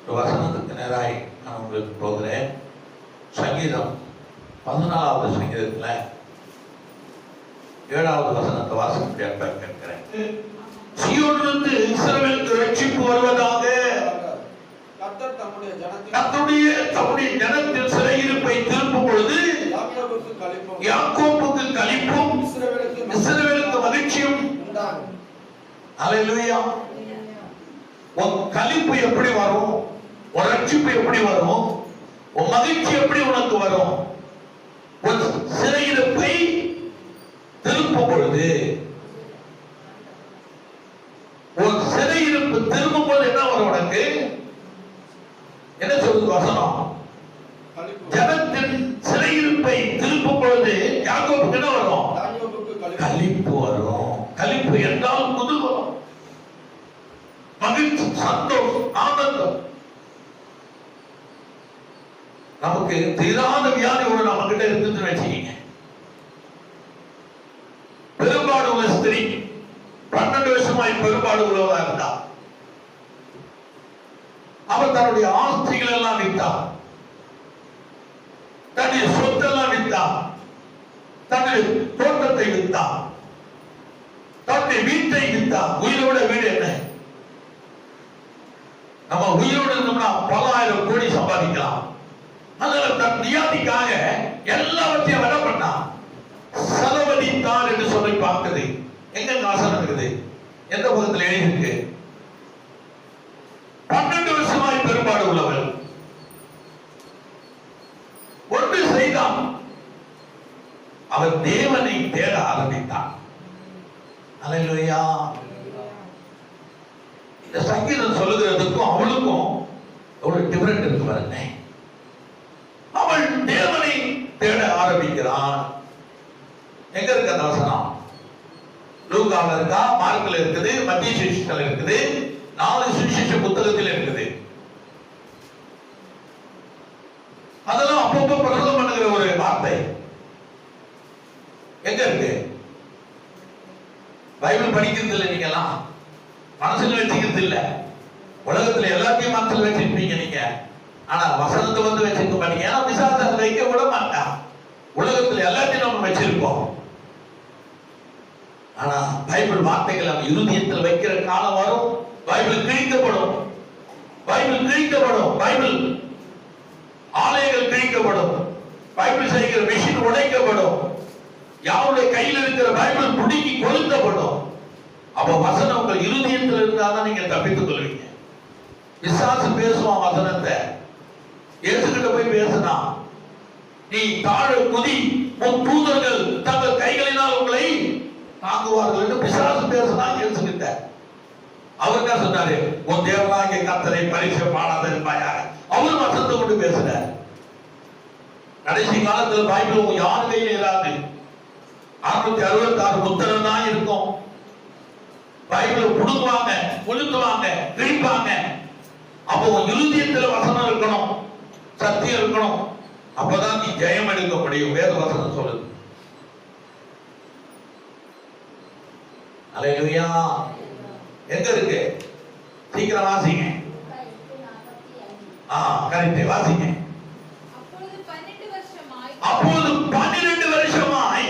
ஒரு வசனத்துக்கு நேராய் நான் உங்களுக்கு போகிறேன். சங்கீதம் 14வது சங்கீதத்துல 7வது வசனத்தை வாசிக்க கேட்கிறேன். சீயோனிலிருந்து இஸ்ரவேலுக்கு ரட்சிப்பு வருவதாக. கர்த்தருடைய தம்முடைய ஜனத்தின் சிறையிருப்பை திருப்பும் பொழுது யாக்கோப்புக்கு களிப்பும் இஸ்ரவேலுக்கு மகிழ்ச்சியும் உண்டாகும். அல்லேலூயா. உன் களிப்பு எப்படி வரும்? உன் ரட்சிப்பு எப்படி வரும்? உன் மகிழ்ச்சி எப்படி உனக்கு வரும்? உன் சிறையிருப்பை திருப்பும் பொழுது, உன் சிறையிருப்பு திரும்பும் போது என்ன வரும் உனக்கு? என்ன சொல்லுது வசனம்? ஜனத்தின் சிறையிருப்பை திருப்பும் பொழுது யாக்கோபுக்கு என்ன வரும்? களிப்பு வரும். களிப்பு என்றால் குதூகலம், மகிழ்ச்சி, சந்தோஷம், ஆனந்தம். நமக்கு தீராத வியாதி ஒரு நம்ம கிட்ட இருக்குன்னு வச்சுக்கீங்க. பெரும்பாடு உள்ள ஸ்திரீ 12 வருஷமாய் பெரும்பாடு உள்ளவா இருந்தா, அவர் தன்னுடைய ஆஸ்திகள் எல்லாம் வித்தா, தன்னுடைய சொத்தெல்லாம் வித்தா, தன்னுடைய தோட்டத்தை வித்தா, தன்னுடைய வீட்டை வித்தா. உயிரோட வீடு என்ன? நம்ம உயிரோடு இருந்தோம்னா பல ஆயிரம் கோடி சம்பாதிக்கலாம். அதனால தன் வியாதிக்காக எல்லாவற்றையும் என்ன பண்ணா? செலவழித்தார் என்று சொல்லி பார்க்குது. எங்க வாசனம் இருக்குது? எந்த பக்கத்தில் எழுதியிருக்கு? 12 வருஷமாய் பெரும்பாடு உள்ளவர் ஒன்று செய்தான். அவர் தேவனை தேட ஆரம்பித்தார். அல்லேலூயா. இந்த சங்கீதம் சொல்லுகிறதுக்கும் அவளுக்கும் ஒரு டிஃபரெண்ட் இருக்கு பாருங்க. அவள் தேவனை தேட ஆரம்பிக்கிறான். எங்க இருக்க அந்த வசனம்? லூக்கால இருக்கா, மார்க்ல இருக்குது, மத்திய சுவிசேஷத்துல இருக்குது, 4 சுவிசேஷ புத்தகத்தில் இருக்குது. அதெல்லாம் அப்பப்போ பிரசங்கம் பண்ணுகிற ஒரு வார்த்தை. எங்க இருக்கு? பைபிள் படிக்கிறது இல்லை நீங்க எல்லாம், மனசுல வச்சுக்கிறது இல்ல. உலகத்துல எல்லாத்தையும் மனசுல வச்சிருப்பீங்க நீங்க, ஆனா வசனத்தை வந்து வச்சிருக்க மாட்டீங்க. ஏன்னா விசாரத்தை வைக்க விட மாட்டான். உலகத்துல எல்லாத்தையும் நம்ம வச்சிருப்போம், ஆனா பைபிள் வார்த்தைகள் நம்ம இருதயத்தில் வைக்கிற காலம் வரும். பைபிள் கிழிக்கப்படும், பைபிள் கிழிக்கப்படும், பைபிள் ஆலயங்கள் கிழிக்கப்படும், பைபிள் செய்கிற மெஷின் உடைக்கப்படும், யாருடைய கையில் இருக்கிற பைபிள் புடுங்கி கொளுத்தப்படும். அப்ப வசனம் உங்கள் இருதயத்தில் இருந்தாதான் நீங்க தப்பித்துக் கொள்வீங்க. விசுவாசம் பேசுவான் வசனத்தை. இயேசுகிட்ட போய் பேசினா, நீ தாழ குதி, உன் தூதர்கள் தங்கள் கைகளினால் உங்களை தாங்குவார்கள் என்று பிசாசு பேசினா இயேசுகிட்ட. அவர் என்ன சொன்னாரு? உன் தேவனாகிய கர்த்தரை பரிசு பாடாத இருப்பாயாக. அவர் வசனத்தை கொண்டு பேசுறார். கடைசி காலத்தில் பைபிள் யார் கையில் இராது. 666 புத்தகம் தான் இருக்கும். பைபிள் புடுங்குவாங்க, கொளுத்துவாங்க, கிழிப்பாங்க. அப்போ இருதயத்தில் வசனம் இருக்கணும், சத்தியம் இருக்கணும். அப்பதான் நீ ஜெயம் எடுக்க முடியும். வேத வசனம் சொல்லுது. அல்லேலூயா. எங்க இருக்கு? சீக்கிரம் வாசிங்க. கரெக்ட், வாசிங்க. அப்போது 12 வருஷமாய்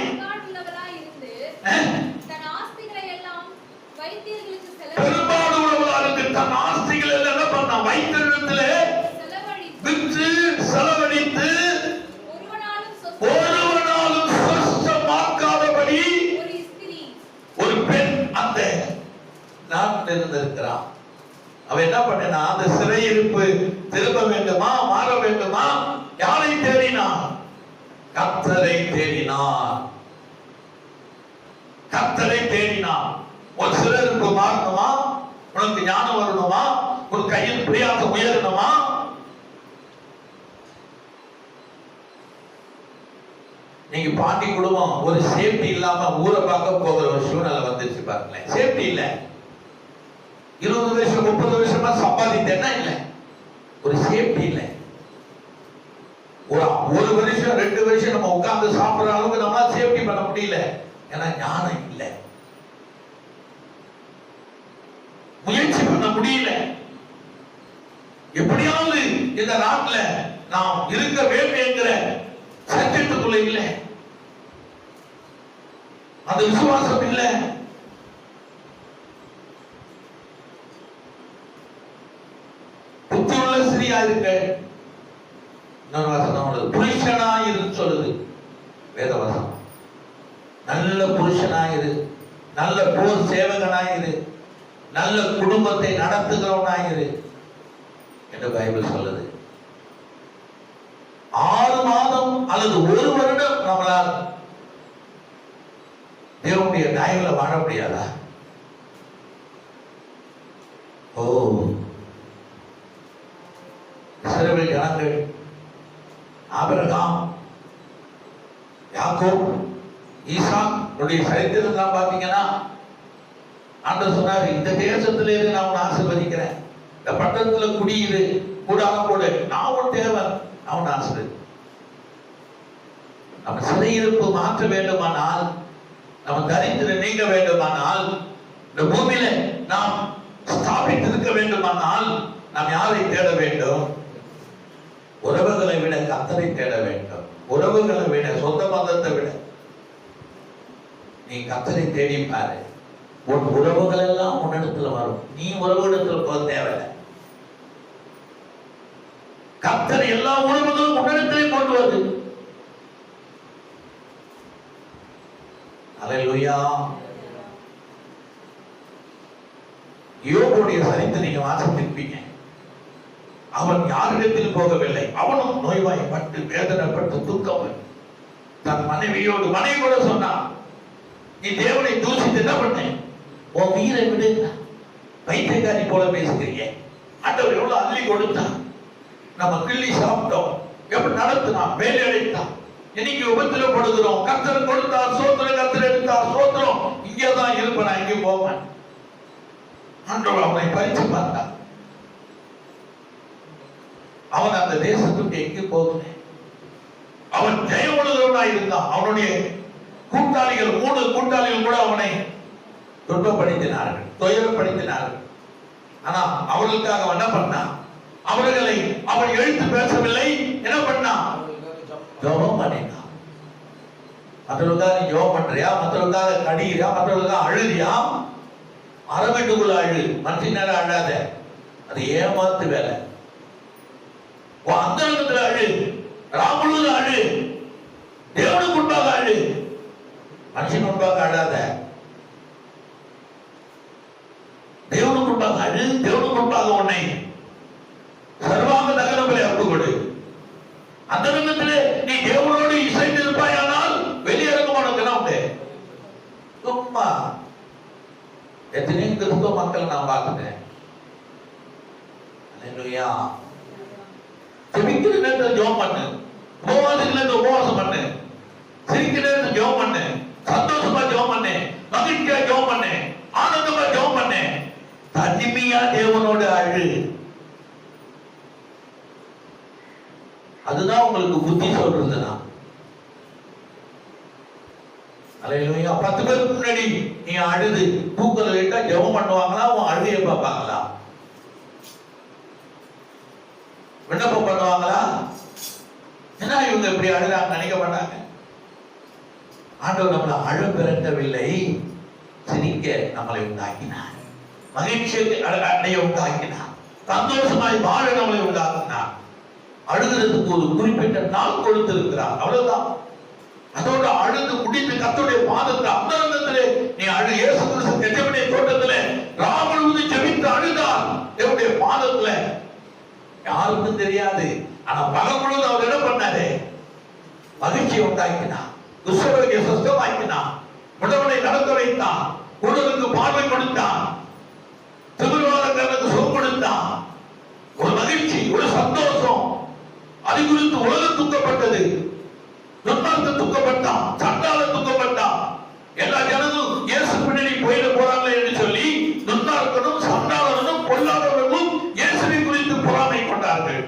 பெரும்பாடு உள்ளவர்களுக்கு தன் ஆஸ்திகளை என்ன பண்ண? வைத்திருந்ததில் விற்று செலவழித்து ஒருவனாலும் சொஸ்தமாக்காதபடி ஒரு பெண் அந்த நாட்டில் இருந்திருக்கிறான். அவன் என்ன பண்ணா? அந்த சிறையிருப்பு திரும்ப வேண்டுமா, மாற வேண்டுமா? யாரை தேடினான்? கர்த்தரை தேடினான். கர்த்தரை தேடினான். ஒரு சிறையிருப்பு மாறணுமா? உனக்கு ஞானம் வரணுமா? ஒரு கையில் பிரியாசம் உயரணுமா? நீங்க பாண்டி குடும்பம் ஒரு சேஃப்டி இல்லாம ஊரை பார்க்க போகிற ஒரு சூழ்நிலை வந்துருச்சு பாருங்களேன். சேஃப்டி இல்ல. 20 வருஷம் 30 வருஷமா சம்பாதித்தேன்னா இல்ல, ஒரு சேஃப்டி இல்ல. ஒரு வருஷம் 2 வருஷம் நம்ம உட்கார்ந்து சாப்பிடுற அளவுக்கு நம்மளால சேஃப்டி பண்ண முடியல. ஏன்னா ஞானம் இல்ல, முயற்சி பண்ண முடியல. எப்படியா இந்த நாட்டில் நாம் இருக்க வேண்டும் என்கிற சட்டத்துக்குள்ள இல்லை, அந்த விசுவாசம் இல்லை. புத்தியுள்ள ஸ்திரீயா இருக்க. இன்னொரு வசனம் புருஷனாயிரு சொல்லுது வேதவசனம். நல்ல புருஷனாயிரு, நல்ல போர் சேவகனாயிரு, நல்ல குடும்பத்தை நடத்துகிறவனாயிரு என்று பைபிள் சொல்லுது. 6 மாதம் அல்லது 1 வருடம் நம்மளால் தேவனுடைய தயவுல வாழ முடியாதா? ஓ, இஸ்ரவேல் ஜனங்கள், ஆபிரகாம், யாக்கோப், ஈசாக் சரித்திரம் தான் பாத்தீங்கன்னா ஆண்டவர் சொன்னாரு, இந்த தேசத்திலே நான் உன்னை ஆசீர்வதிக்கிறேன், இந்த பட்டணத்துல குடியிரு, கூடாக போடு, நான் உன் தேவன், நான் உன்னை ஆசீர்வதி. நம்ம சிறையிருப்பு மாற்ற வேண்டுமானால், நம்ம தரித்திரம் நீங்க வேண்டுமானால், இந்த பூமியில நாம் ஸ்தாபித்திருக்க வேண்டுமானால், நாம் யாரை தேட வேண்டும்? உறவுகளை விட கர்த்தரை தேட வேண்டும். உறவுகளை விட, சொந்த பந்தத்தை விட நீ கர்த்தரை தேடி பாரு. உன் உறவுகள் எல்லாம் உன்னிடத்துல வரும். நீ உறவுடத்துல போக தேவையில்லை. கர்த்தர் எல்லா உறவுகளும் உன்னிடத்திலே கொண்டு வருது. அல்லேலூயா. யோபுடைய சரித்திரத்தை நீங்க வாசித்திருப்பீங்க. அவன் யாரிடத்தில் போகவில்லை. அவனும் நோய்வாய்ப்பட்டு வேதனைப்பட்டு துக்கம் தன் மனைவியோடு, மனைவி கூட சொன்னான், நீ தேவனை தூசித்து என்ன பண்ண? உன் உயிரை விடு, வைத்தியக்காரி போல பேசுகிறீங்க. ஆண்டவர் எவ்வளவு அள்ளி கொடுத்தான், நம்ம கிள்ளி சாப்பிட்டோம், எப்படி நடத்தினான், வேலை அடைத்தான். இன்னைக்கு உபத்திரப்படுகிறோம். கர்த்தர் கொடுத்தார் சோத்திரம், கர்த்தர் எடுத்தார் சோத்திரம், இங்கேதான் இருப்பேன், நான் எங்கேயும் போவேன். ஆண்டவர் அவனை பறித்து பார்த்தான். அவன் அந்த தேசத்துக்கு எங்கே போகிறேன், அவன் ஜெயமுழுகிறவனாய் இருந்தான். அவனுடைய கூட்டாளிகள், 3 கூட்டாளிகள் கூட அவனை துன்பப்படுத்தினார்கள், துயரப்படுத்தினார்கள். ஆனா அவர்களுக்காக அவன் என்ன பண்ணான்? அவர்களை அவன் எழுத்து பேசவில்லை. என்ன பண்ணான்? ஜெபம் பண்ணினான். மற்றவர்களுக்காக நீ ஜெபம் பண்றியா? மற்றவர்களுக்காக கடிகிறியா? மற்றவர்களுக்காக அழுதியா? அரவீட்டுக்குள்ள அழு, மற்ற நேரம் அழாத. அது ஏமாத்து வேலை. அந்த இடத்துல அழு, ராமுழுது அழு, தேவனுக்கு முன்பாக அழு, மனுஷன் முன்பாக அழாத. தேவனுக்கு முன்பாக அழு, தேவனுக்கு முன்பாக உன்னை சர்வாங்க நகரங்களை அப்புகொடு. அந்த இடத்திலே நீ தேவனோடு இசைந்து இருப்பாயானால் வெளியிறங்க உனக்கு என்ன உண்டு? சும்மா எத்தனையோ கிறிஸ்தவ மக்களை நான் பார்த்துட்டேன். அல்லேலூயா. ஜெபிக்கிற நேரத்தில் ஜெபம் பண்ணு, உபவாசிக்கிற நேரத்தில் உபவாசம் பண்ணு, சிரிக்கிற நேரத்தில் ஜெபம் பண்ணு, சந்தோஷமா ஜெபம் பண்ணு, மகிழ்ச்சியா ஜெபம் பண்ணு, ஆனந்தமா ஜெபம் பண்ணு, தனிமையா தேவனோடு அழு. அதுதான் உங்களுக்கு புத்தி சொல்றதுன்னா. அல்லேலூயா. 10 பேருக்கு முன்னாடி நீ அழுது தூக்கல கேட்டா ஜெபம் பண்ணுவாங்களா? உன் அழுகையை பார்ப்பாங்களா? விண்ணப்பம் பண்ணுவாங்களா? என்ன இவங்க இப்படி அழுதாங்க நினைக்க மாட்டாங்க. ஆண்டவர் நம்மளை அழ பிறக்கவில்லை, சிரிக்க நம்மளை உண்டாக்கினார், மகிழ்ச்சியை அடைய உண்டாக்கினார், சந்தோஷமாய் வாழ நம்மளை உண்டாக்கினார். அழுகிறதுக்கு ஒரு குறிப்பிட்ட நாள் கொடுத்திருக்கிறார், அவ்வளவுதான். அதோட அழுது முடிந்து கர்த்தருடைய பாதத்தை அந்தரங்கத்திலே நீ அழு. இயேசு கிறிஸ்து கெத்செமனே தோட்டத்திலே ராமுழுது ஜெபித்து அழுதார் தேவனுடைய பாதத்துல. யாருக்கும் தெரியாது. ஆனா பகல் முழுவதும் அவர் என்ன பண்ணாரு? மகிழ்ச்சியை உண்டாக்கினார், குஷ்டரோகியை சுஸ்தமாக்கினார், முடவனை நடக்க வைத்தான், குருடனுக்கு பார்வை கொடுத்தான், திமிர்வாதக்காரனுக்கு சுகம் கொடுத்தான். ஒரு மகிழ்ச்சி, ஒரு சந்தோஷம். அது குறித்து உலகம் துக்கப்பட்டது, துன்மார்க்கன் துக்கப்பட்டான், சண்டாளன் துக்கப்பட்டான். எல்லா ஜனங்களும் இயேசு பின்னாடி போயிட போறாங்களே என்று சொல்லி துன்மார்க்கனும் சண்டாளனும் பொல்லாதவர்களும் இயேசுவை குறித்து பொறாமை கொண்டார்கள்.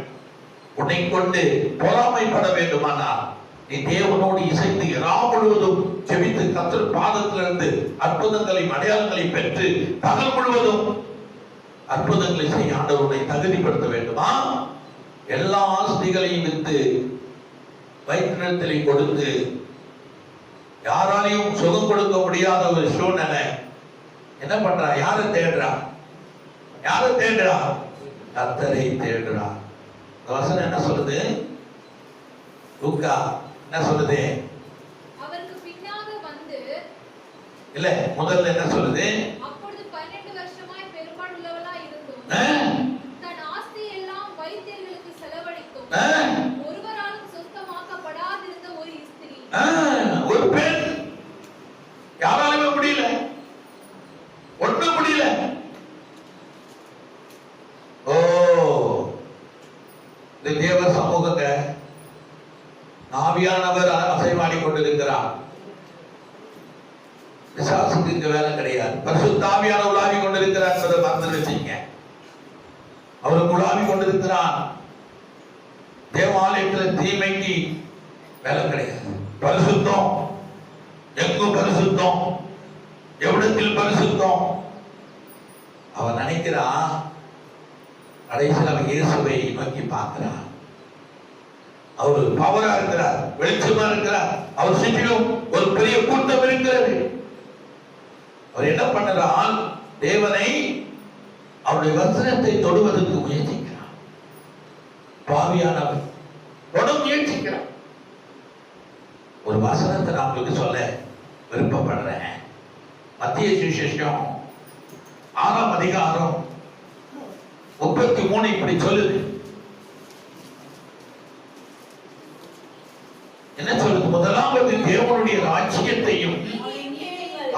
உன்னை கொண்டு பொறாமைப்பட வேண்டுமானால் நீ தேவனோடு இசைந்து இரவு முழுவதும் ஜெபித்து கர்த்தர் பாதத்திலிருந்து அற்புதங்களை அடையாளங்களை பெற்று பகல் முழுவதும் அற்புதங்களை செய்ய ஆண்டவரை தகுதிப்படுத்த வேண்டுமா? எல்லா ஆஸ்திகளையும் வித்து வைத்தியத்திலே கொடுத்து யாராலையும் சுகம் கொடுக்க முடியாத ஒரு சூழ்நிலை. என்ன பண்றா? யாரை தேடுறா? யாரை தேடுறா? கர்த்தரை தேடுறா. இந்த வசனம் என்ன சொல்லுது? லூக்கா என்ன சொல்லுது? அவருக்கு பின்னாக வந்து இல்ல, முதல்ல என்ன சொல்லுது? அப்பொழுது 12 வருஷமாய் பெரும்பாடுள்ளவளாய் இருந்தும் தன் ஆஸ்தி எல்லாம் வைத்தியர்களுக்கு செலவழித்தும் ஒருவராலும் சொந்தமாக்கப்படாதிருந்த ஒரு ஸ்திரீ. ஒரு பெண், யாராலுமே முடியல, ஒண்ணும் முடியல. ஓ, இந்த தேவ சமூகங்க, ஆவியானவர் அசைவாடி கொண்டிருக்கிறார். பிசாசுக்கு இங்க வேலை கிடையாது. பரிசுத்த ஆவியானவர் உலாவி கொண்டிருக்கிறார் என்பதை மறந்து வச்சீங்க. அவர் உலாவி கொண்டிருக்கிறார். தேவாலயத்தில் தீமைக்கு வேலை கிடையாது. பரிசுத்தம், எங்கும் பரிசுத்தம், எவ்விடத்தில் பரிசுத்தம். அவன் நினைக்கிறான், கடைசியில் அவன் இயேசுவை நோக்கி பார்க்கிறான். அவர் பவரா இருக்கிறார், வெளிச்சமா இருக்கிறார். அவர் சுற்றிலும் ஒரு பெரிய கூட்டம் இருக்கிறது. அவர் என்ன பண்ணுறான்? தேவனை, அவருடைய வசனத்தை தொடுவதற்கு முயற்சிக்கிறார். பாவியானவர் தொட முயற்சிக்கிறார். ஒரு வசனத்தை நான் உங்களுக்கு சொல்ல விருப்பப்படுறேன். மத்திய சுவிசேஷம் 6ஆம் அதிகாரம் 33 இப்படி சொல்லுது. என்ன சொல்லுது? முதலாவது தேவனுடைய ராஜ்யத்தையும்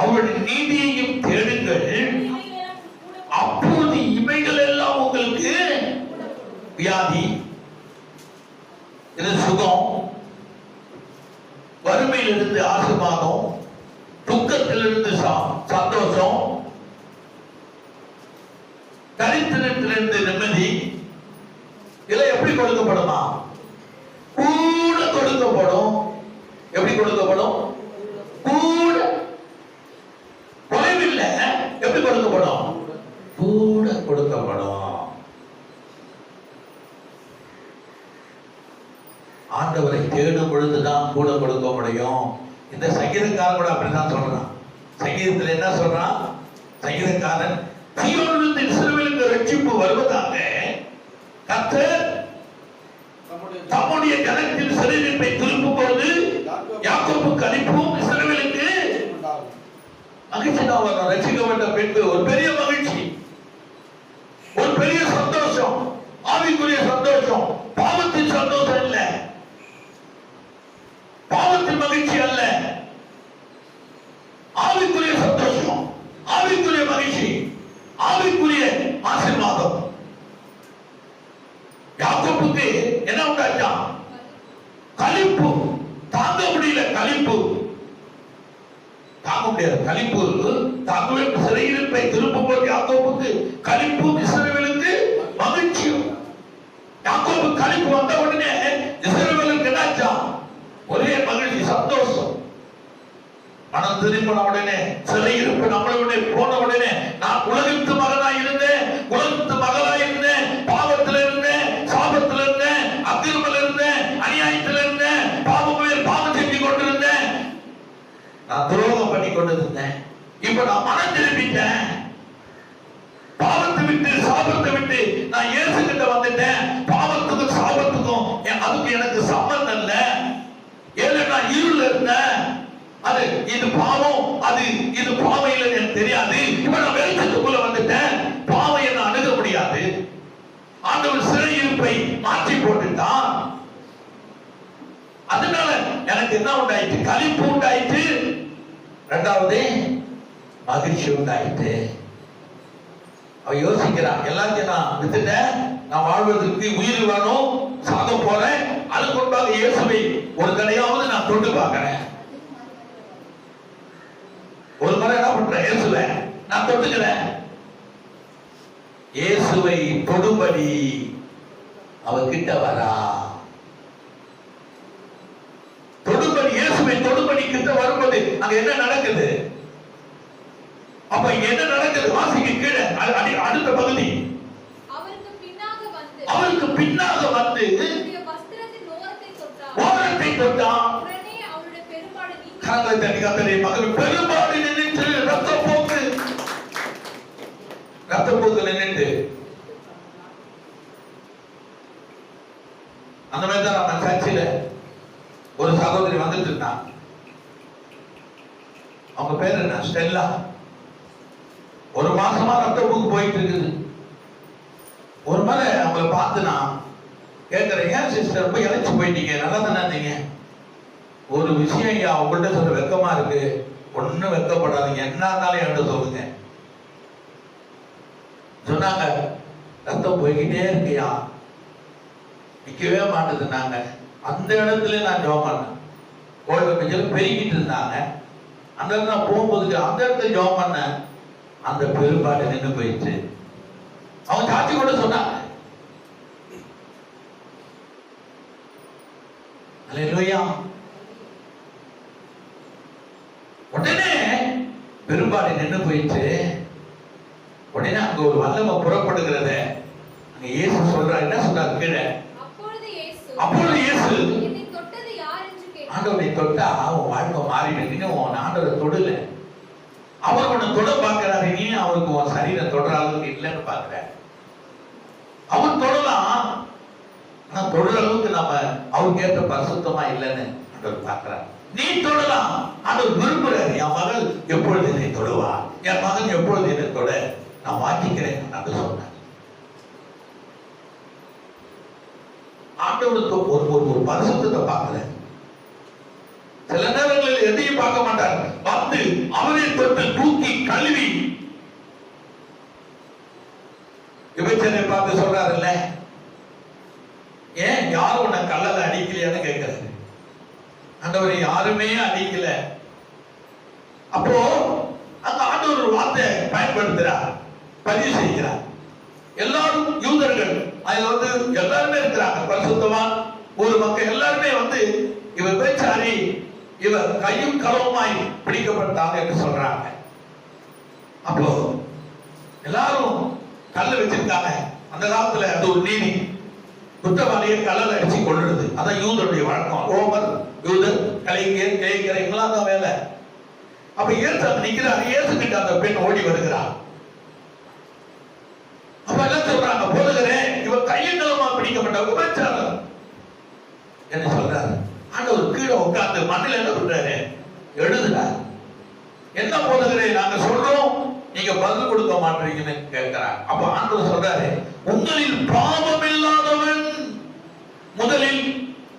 அவருடைய நீதியையும் தேடுங்கள், அப்போது இவைகள் எல்லாம் உங்களுக்கு, வியாதி, இது சுகம், வறுமையிலிருந்து ஆசீர்வாதம், துக்கத்திலிருந்து சந்தோஷம், தரித்திரத்திலிருந்து நிம்மதி, இதெல்லாம் எப்படி கொடுக்கப்படுமா? கூட கொடுக்கப்படும். எப்படி கொடுக்கப்படும்? கூட, குறைவில்லை. எப்படி கொடுக்கப்படும்? கூட கொடுக்கப்படும். ஆண்டவரை தேடும் பொழுதுதான் கூட கொடுக்க முடியும். இந்த சங்கீதக்காரன் கூட அப்படிதான் சொல்றான். சங்கீதத்தில் என்ன சொல்றான்? சங்கீதக்காரன், சீயோனிலிருந்து இஸ்ரவேலுக்கு ரட்சிப்பு வருவதாக கர்த்தர் தம்முடைய ஜனத்தின் சிறையிருப்பை திருப்பும் பொழுது யாக்கோபுக்கு அளிப்பும் இஸ்ரவேலுக்கு மகிழ்ச்சி தான் வரும். ரட்சிக்கப்பட்ட பெண்கு ஒரு பெரிய மகிழ்ச்சி, ஒரு பெரிய சந்தோஷம், ஆவிக்குரிய சந்தோஷம். பாவத்தின் சந்தோஷம் இல்ல, பாவத்தின் மகிழ்ச்சி அல்ல, ஆவிக்குரிய சந்தோஷம், ஆவிக்குரிய மகிழ்ச்சி, ஆவிக்குரிய ஆசீர்வாதம். யாக்கோபுக்கு என்ன உண்டாச்சாம்? களிப்பு. தாங்க முடியல, களிப்பு தாங்க முடியாது. களிப்பு தாங்கவே. சிறையிருப்பை திருப்பும் போது யாக்கோபுக்கு களிப்பு, இஸ்ரவேலுக்கு மகிழ்ச்சியும். யாக்கோபு களிப்பு வந்த உடனே இஸ்ரவேலுக்கு என்னாச்சாம்? ஒரே மகிழ்ச்சி, சந்தோஷம். மனம் திரும்பின உடனே, சிறையிருப்பு நம்மளுடைய போன உடனே, நான் உலகத்து மகனாய் இருந்தேன், உலகத்து மகளாய் இருந்தேன், பாவத்தில் இருந்தேன், சாபத்தில் இருந்தேன், அக்கிரமத்தில் இருந்தேன், அநியாயத்தில் இருந்தேன், பாவம் செஞ்சு கொண்டிருந்தேன், நான் துரோகம் பண்ணி கொண்டிருந்தேன். இப்ப நான் மனம் திரும்பிட்டேன், பாவத்தை விட்டு சாபத்தை விட்டு நான் இயேசு கிட்ட வந்துட்டேன். பாவத்துக்கும் சாபத்துக்கும் அதுக்கு எனக்கு சம்பந்தம் இல்ல. ஏன்னா நான் இருள் இருந்தேன். அது இது பாவம், அது இது பாவம் இல்லைன்னு எனக்கு தெரியாது. இப்ப நான் வெளிச்சத்துக்குள்ள வந்துட்டேன். பாவம் என்ன அணுக முடியாது. ஆண்டவர் சிறையிருப்பை மாற்றி போட்டுட்டான். அதனால எனக்கு என்ன உண்டாயிற்று? களிப்பு உண்டாயிற்று. இரண்டாவது மகிழ்ச்சி உண்டாயிற்று. அவ யோசிக்கிறான், எல்லாத்தையும் நான் வித்துட்டேன், நான் வாழ்வதற்கு உயிர் வேணும், சாக போறேன். அதுக்கு முன்பாக இயேசுவை ஒரு தடையாவது நான் தொட்டு பார்க்கிறேன். ஒரு முறை என்ன பண்றேன்? இயேசுவை நான் தொட்டுக்கிறேன். இயேசுவை தொடுபடி அவர் கிட்ட வரா. தொடுபடி, இயேசுவை தொடுபடி கிட்ட வரும்போது அங்க என்ன நடக்குது? அப்ப இங்க என்ன நடக்குது? வாசிக்கு கீழே அடுத்த பகுதி. அவருக்கு பின்னாக வந்து அவளுக்கு பின்னாக வந்து அவருடைய வஸ்திரத்தின் ஓரத்தை தொட்டார். ஓரத்தை தொட்டான். உடனே அவருடைய பெரும்பாடு நீங்கி கரங்களை தட்டி கர்த்தரே, மகள் பெரும்பாடு நின்னுட்டு ரத்தப்போக்கு நின்னுட்டு. அந்த மாதிரி தான் நம்ம சர்ச்சில ஒரு சகோதரி வந்துட்டு இருந்தான். அவங்க பேர் என்ன, ஸ்டெல்லா. ஒரு மாசமா ரத்தப்போக்கு போயிட்டு இருக்குது. ஒரு முறை அவங்கள பார்த்து நான் கேட்கிறேன், ஏன் சிஸ்டர் ரொம்ப இழைச்சு போயிட்டீங்க, நல்லா தானே இருந்தீங்க? ஒரு விஷயம் ஐயா உங்கள்கிட்ட சொல்ல வெக்கமா இருக்கு. ஒன்னும் வெக்கப்படாதீங்க, என்ன இருந்தாலும் என்கிட்ட சொல்லுங்க சொன்னாங்க. ரத்தம் போய்கிட்டே இருக்கியா, நிக்கவே மாட்டேதுன்னாங்க. அந்த இடத்துல நான் ஜெபம் பண்ணேன். கோயில் பிச்சையில் பெருகிட்டு இருந்தாங்க. அந்த இடத்துல நான் போகும்போது அந்த இடத்துல ஜெபம் பண்ணேன். அந்த பெரும்பாடு நின்று போயிடுச்சு. அவங்க சாட்சி கூட சொன்னாங்க. அல்லேலூயா. உடனே பெரும்பாடு நின்று போயிடுச்சு. உடனே அங்க ஒரு வல்லமை புறப்படுகிறத அங்க இயேசு சொல்றாரு. என்ன சொல்றாரு கீழே? அப்பொழுது இயேசு என்னை தொட்டது யார் என்று கேட்டார். ஆண்டவரை தொட்டா உன் வாழ்க்கை மாறிடுன்னு உன் ஆண்டவரை தொடல. அவர் உன்னை தொட பார்க்கிறாரு, நீ அவருக்கு உன் சரீரம் தொடர அளவுக்கு இல்லைன்னு பார்க்கிற. அவர் தொடலாம், ஆனா தொடர அளவுக்கு நம்ம அவருக்கு ஏற்ற பரிசுத்தமா இல்லைன்னு ஆண்டவர் பார்க்கிறார். நீ தொடலாம், ஆண்டவர் விரும்புறாரு. என் மகள் எப்பொழுது என்னை தொடுவா, என் மகன் எப்பொழுது என்னை தொட நான் வாங்கிக்கிறேன் என்று சொன்னார். ஆண்டவருக்கு ஒரு பரிசுத்தத்தை பார்க்கல. சில நேரங்களில் எதையும் பார்க்க மாட்டார். வந்து அவரை தொட்டு தூக்கி கழுவி விபச்சனை பார்த்து சொல்றாருல்ல, ஏன் யாரும் உன்னை கல்லல அடிக்கலையான்னு கேட்கிறாரு. ஆண்டவரை யாருமே அடிக்கல. அப்போ அந்த ஆண்டவர் ஒரு வார்த்தை பயன்படுத்துறார், பதிவு செய்கிறார். எல்லாரும் யூதர்கள், அதுல வந்து எல்லாருமே இருக்கிறாங்க, பரிசுத்தவான் ஒரு மக்கள் எல்லாருமே வந்து இவர் பேச்சாரி, இவர் கையும் களவுமாய் பிடிக்கப்பட்டாங்க என்று சொல்றாங்க. அப்போ எல்லாரும் கல்ல வச்சிருக்காங்க. அந்த காலத்துல அது ஒரு நீதி, குற்றவாளியை கல்லல அடிச்சு கொள்றது. அதான் யூதருடைய வழக்கம். ரோமர், யூதர், கலைஞர், கேட்கிறீங்களா தான் வேலை. அப்ப இயேசு அங்க நிக்கிறார். இயேசு கிட்ட அந்த பெண் ஓடி வருகிறார். அப்ப எல்லாம் சொல்றாங்க, போதுகிறே இவர் கையும் களவுமா பிடிக்கப்பட்ட விபச்சாரம் என்ன சொல்றாரு. ஆண்டவர் கீழே உட்கார்ந்து மண்ணில் என்ன பண்றாரு, எழுதுறாரு. என்ன போதுகிறே நாங்க சொல்றோம், நீங்க பதில் கொடுக்க மாட்டீங்கன்னு கேட்கிறார். அப்ப ஆண்டவர் சொல்றாரு, உங்களில் பாவம் இல்லாதவன் முதலில்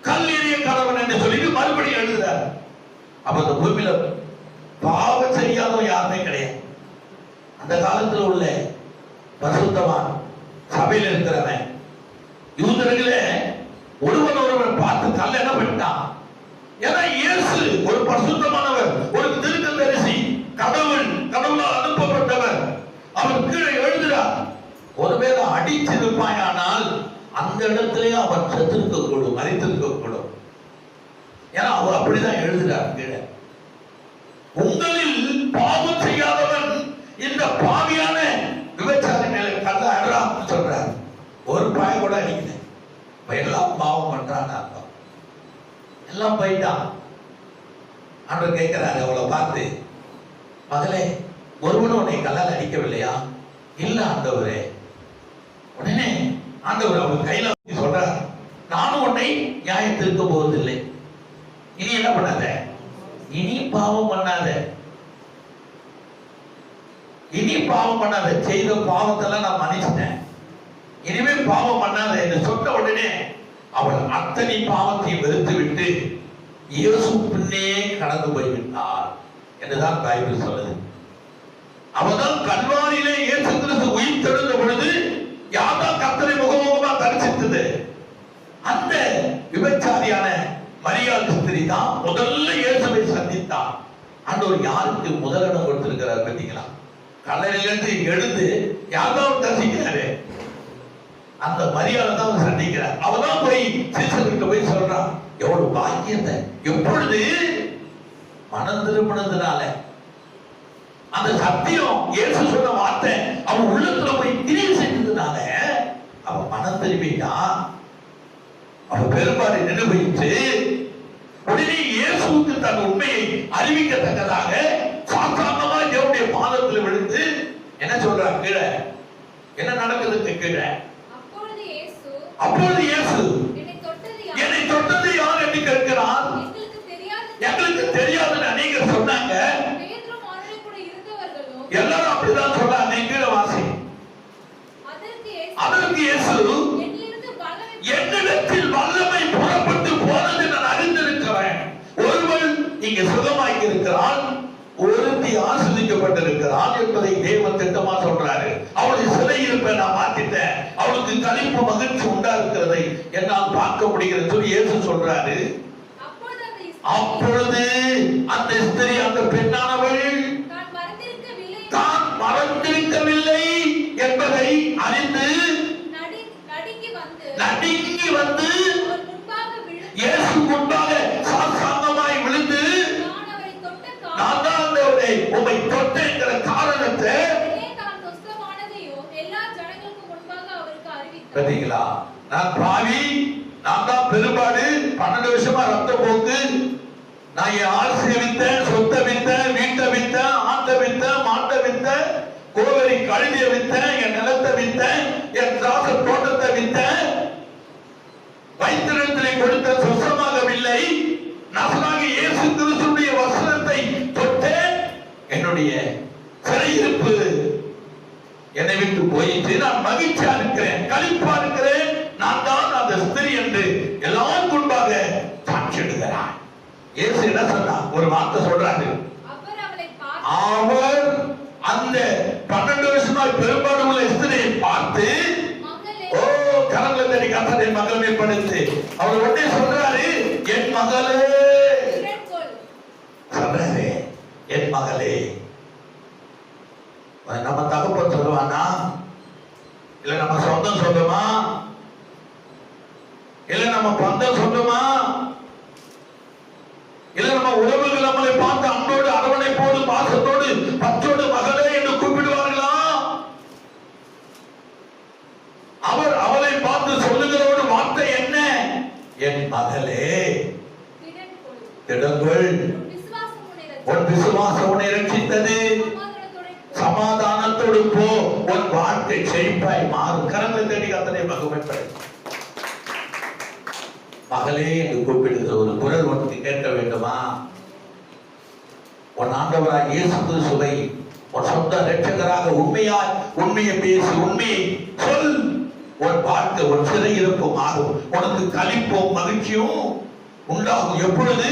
கல்லெறிய கடவன் என்று சொல்லிட்டு மறுபடியும் எழுதுறார். அப்ப அந்த பூமியில பாவம் செய்யாதவன் யாருமே கிடையாது. அந்த காலத்தில் உள்ள பரிசுத்தவான் சபையில் இருக்கிறவன் யூதர்களே ஒருவன் ஒருவன் பார்த்து கல்ல என்ன பண்ணிட்டான். ஏன்னா இயேசு ஒரு பரிசுத்தமானவர், ஒரு தீர்க்கதரிசி, கடவுளால் அனுப்பப்பட்டவர். அவர் கீழே எழுதுகிறார். ஒருவேளை அடிச்சிருப்பாயானால் அந்த இடத்திலே அவன் செத்திருக்க கூடும், மறித்திருக்க கூடும். ஏன்னா அவர் அப்படிதான் எழுதுகிறார் கீழே. உங்களில் பாவம் செய்யாதவன் இந்த பாவியான விபச்சாரி மேல கல்ல அடறான்னு சொல்றார். ஒரு பாய கூட அடிக்கல. எல்லாம் பாவம் பண்றான்னு அர்த்தம். எல்லாம் போயிட்டான். ஆண்டவர் கேட்கிறாரு அவளை பார்த்து, மகளே ஒருவனும் உன்னை கல்லால் அடிக்கவில்லையா? இல்ல ஆண்டவரே. உடனே ஆண்டவர் அவர் கையில சொல்றார், நானும் உன்னை நியாயத்திருக்க போவதில்லை. இனி என்ன பண்ணாத, இனி பாவம் பண்ணாத, இனி பாவம் பண்ணாத. செய்த பாவத்தெல்லாம் நான் மன்னிச்சிட்டேன், இனிமே பாவம் பண்ணாத என்று சொன்ன உடனே அவள் அத்தனை பாவத்தையும் வெறுத்து விட்டு இயேசு பின்னே கடந்து போய்விட்டார் என்றுதான் பைபிள் சொல்லுது. அவதான் கல்வாரியிலே இயேசு கிறிஸ்து உயிர் தெழுந்த பொழுது யாதான் கர்த்தரை முகமுகமா தரிசித்தது. அந்த விபச்சாரியான மரியாள் ஸ்திரீ தான் முதல்ல இயேசுவை சந்தித்தார். ஆண்டவர் யாருக்கு முதலிடம் கொடுத்திருக்கிறார் பார்த்தீங்களா? கல்லறையிலிருந்து எழுந்து யாரும் தரிசிக்கிறாரு, அந்த மரியாதை தான் சந்திக்கிறார். அவதான் போய் சீசருக்கு போய் சொல்றான், எவ்வளவு பாக்கியத்தை, எப்பொழுது மனம் திரும்பினதுனால அந்த சத்தியம் இயேசு சொன்ன வார்த்தை அவன் உள்ளத்துல போய் கிரியை செஞ்சதுனால அவன் மனம் திரும்பிட்டான். அவன் பெரும்பாடு நிரூபித்து உடனே இயேசுவுக்கு தன் உண்மையை அறிவிக்கத்தக்கதாக சாத்தாரணமா தேவனுடைய பாதத்தில் விழுந்து என்ன சொல்றார்? கீழே என்ன நடக்குதுக்கு கீழே. அப்பொழுது இயேசு என்னை தொட்டது யார் என்று கேட்கிறார். எங்களுக்கு தெரியாதுன்னு அநேகர் சொன்னாங்க. எல்லாரும் அப்படிதான் சொன்னாங்க. கீழே வாசி. அதற்கு இயேசு என்னிடத்தில் வல்லமை புறப்பட்டு போனது நான் அறிந்திருக்கிறேன். ஒருவன் இங்கு சுகமாக்கி இருக்கிறான், ஒருத்தி ஆசிரியப்பட்டிருக்கிறான் என்பதை தேவன் திட்டமா சொல்றாரு. அவளுடைய சிலை இருப்பை நான் மாத்திட்டேன், அவளுக்கு களிப்பு மகிழ்ச்சி உண்டா இருக்கிறதை என்னால் பார்க்க முடிகிறது சொல்லி இயேசு சொல்றாரு. அப்பொழுது அந்த ஸ்திரீ, அந்த பெண்ணானவள் தான் மறந்திருக்கவில்லை என்பதை அறிந்து நடுங்கி வந்து இயேசு முன்பாக சாஷ்டாங்கமாய் விழுந்து, நான் தான் உம்மை தொட்டேங்கிற காரணத்தை பார்த்தீங்களா? நான் பாவி, நான் தான் பெரும்பாடு, 12 வருஷமா ரத்த போக்கு, நான் என் ஆசையை வித்தேன், சொத்தை வித்தேன், வீட்டை வித்தேன், ஆட்டை வித்தேன், மாட்டை வித்தேன், கோவரி கழுதியை வித்தேன், என் நிலத்தை வித்தேன், என் திராட்சை தோட்டத்தை வித்தேன், வைத்திரத்திலே கொடுத்த சுத்தமாகவில்லை, நசராகிய இயேசு கிறிஸ்துவின் வசனத்தை தொட்டேன், என்னுடைய சிறையிருப்பு என்னை விட்டு போயிட்டு நான் மகிழ்ச்சியா இருக்கிறேன், களிப்பா இருக்கிறேன், நான் தான் அந்த ஸ்திரீ என்று எல்லாம் முன்பாக சாட்சியிடுகிறார். இயேசு என்ன சொன்னார்? ஒரு வார்த்தை சொல்றாரு. அவர் அந்த 12 வருஷமா பெரும்பாடு உள்ள ஸ்திரியை பார்த்து, ஓ கரங்களை தட்டி கர்த்தரை மகளே படுத்து அவர் உடனே சொல்றாரு, என் மகளே சொல்றாரு, என் மகளே. நம்ம தகப்பன் சொல்லுவானா, இல்ல நம்ம சொந்தம் சொல்லுமா, இல்ல நம்ம பந்தம் சொல்லுமா, இல்ல நம்ம உறவுகள் நம்மளை பார்த்து அன்போடு அரவணைப்போடு பாசத்தோடு பற்றோடு மகளே என்று கூப்பிடுவார்களா? அவர் அவளை பார்த்து சொல்லுகிற ஒரு வார்த்தை என்ன? என் மகளே திடங்கொள், உன் விசுவாசம் உன்னை ரட்சித்தது, சமாதானத்தோடு போ, உன் வாழ்க்கை செழிப்பாய் மாறும். கரங்களை தேடி கர்த்தரை மகிமைப்படு. மகளே என்று கூப்பிடுகிற ஒரு குரல் உனக்கு கேட்க வேண்டுமா? உன் ஆண்டவராய் இயேசு கிறிஸ்துவை உன் சொந்த இரட்சகராக உண்மையை பேசி உண்மையை சொல். உன் வாழ்க்கை, உன் சிறையிருப்பு மாறும், உனக்கு களிப்பும் மகிழ்ச்சியும் உண்டாகும். எப்பொழுது?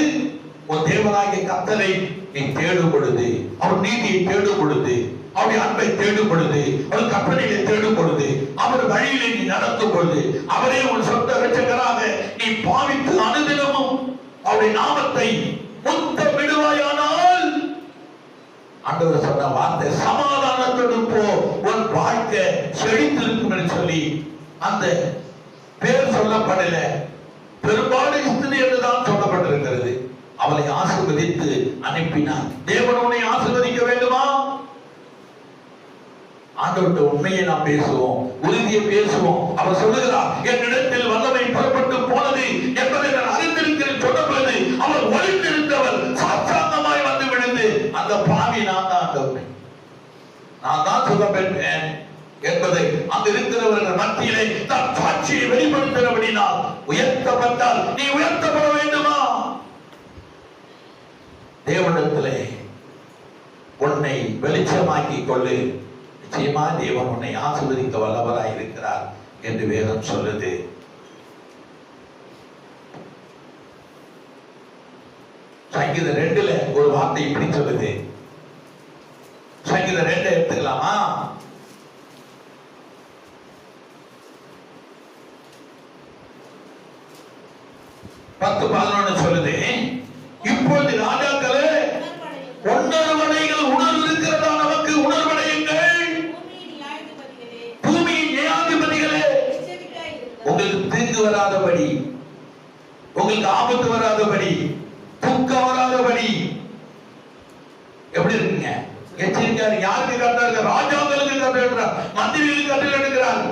உன் தேவனாகிய கர்த்தரை நீ தேடும் பொழுது, அவர் நீதியை தேடும் பொழுது, அவருடைய அன்பை தேடும் பொழுது, அவர் கற்பனையை தேடும் பொழுது, அவர் வழியிலே நீ நடக்கும் பொழுது, அவரே உன் சொந்த இரட்சகராக நீ பாவித்து அனுதினமும் அவருடைய நாமத்தை முத்தமிடுவாயானால், ஆண்டவர் சொன்ன வார்த்தை சமாதானத்தோடு போ, உன் வாழ்க்கை செழித்திருக்கும் என்று சொல்லி அந்த பேர் சொல்லப்படல, பெரும்பாடு ஸ்திரீ என்றுதான் சொல்லப்பட்டிருக்கிறது. அவளை ஆசீர்வதித்து அனுப்பினார். தேவன் உன்னை ஆசீர்வதிக்க வேண்டுமா? ஆண்டவருடைய உண்மையை நாம் பேசுவோம், உறுதியை பேசுவோம். அவர் சொல்லுகிறார், என்னிடத்தில் வல்லமை புறப்பட்டு போனது என்பதை நான் அறிந்திருக்கிறேன் சொன்ன பொழுது அவர் ஒளிந்திருந்தவர் சாத்தாங்கமாய் வந்து விழுந்து, அந்த பாவி நான் தான் ஆண்டவரே, நான் தான் சுகம் பெற்றேன் என்பதை அங்கு இருக்கிறவர்கள் மத்தியிலே தான் சாட்சியை வெளிப்படுத்துகிறபடினால் உயர்த்தப்பட்டால் நீ உயர்த்தப்பட வேண்டுமா? தேவனிடத்திலே உன்னை வெளிச்சமாக்கி கொள்ளு. நிச்சயமா தேவன் உன்னை ஆசீர்வதிக்க வல்லவராய் இருக்கிறார் என்று வேதம் சொல்லுது. சங்கீதம் 2 ஒரு வார்த்தை இப்படி சொல்லுது. சங்கீதம் 2 எடுத்துக்கலாமா? பத்து 11 சொல்லுது, இப்பொழுது ராஜாக்களே உணர்வடைகள் உணர்வு இருக்கிறதா? நமக்கு உணர்வடையுங்கள். பூமியின் நியாயாதிபதிகளே, உங்களுக்கு தீங்கு வராதபடி, உங்களுக்கு ஆபத்து வராதபடி, துக்கம் வராதபடி எப்படி இருக்குங்க? எச்சரிக்கையா யாருக்கு கட்டளை? ராஜாக்களுக்கு கட்டளை, மந்திரிகளுக்கு கட்டளை எடுக்கிறார்.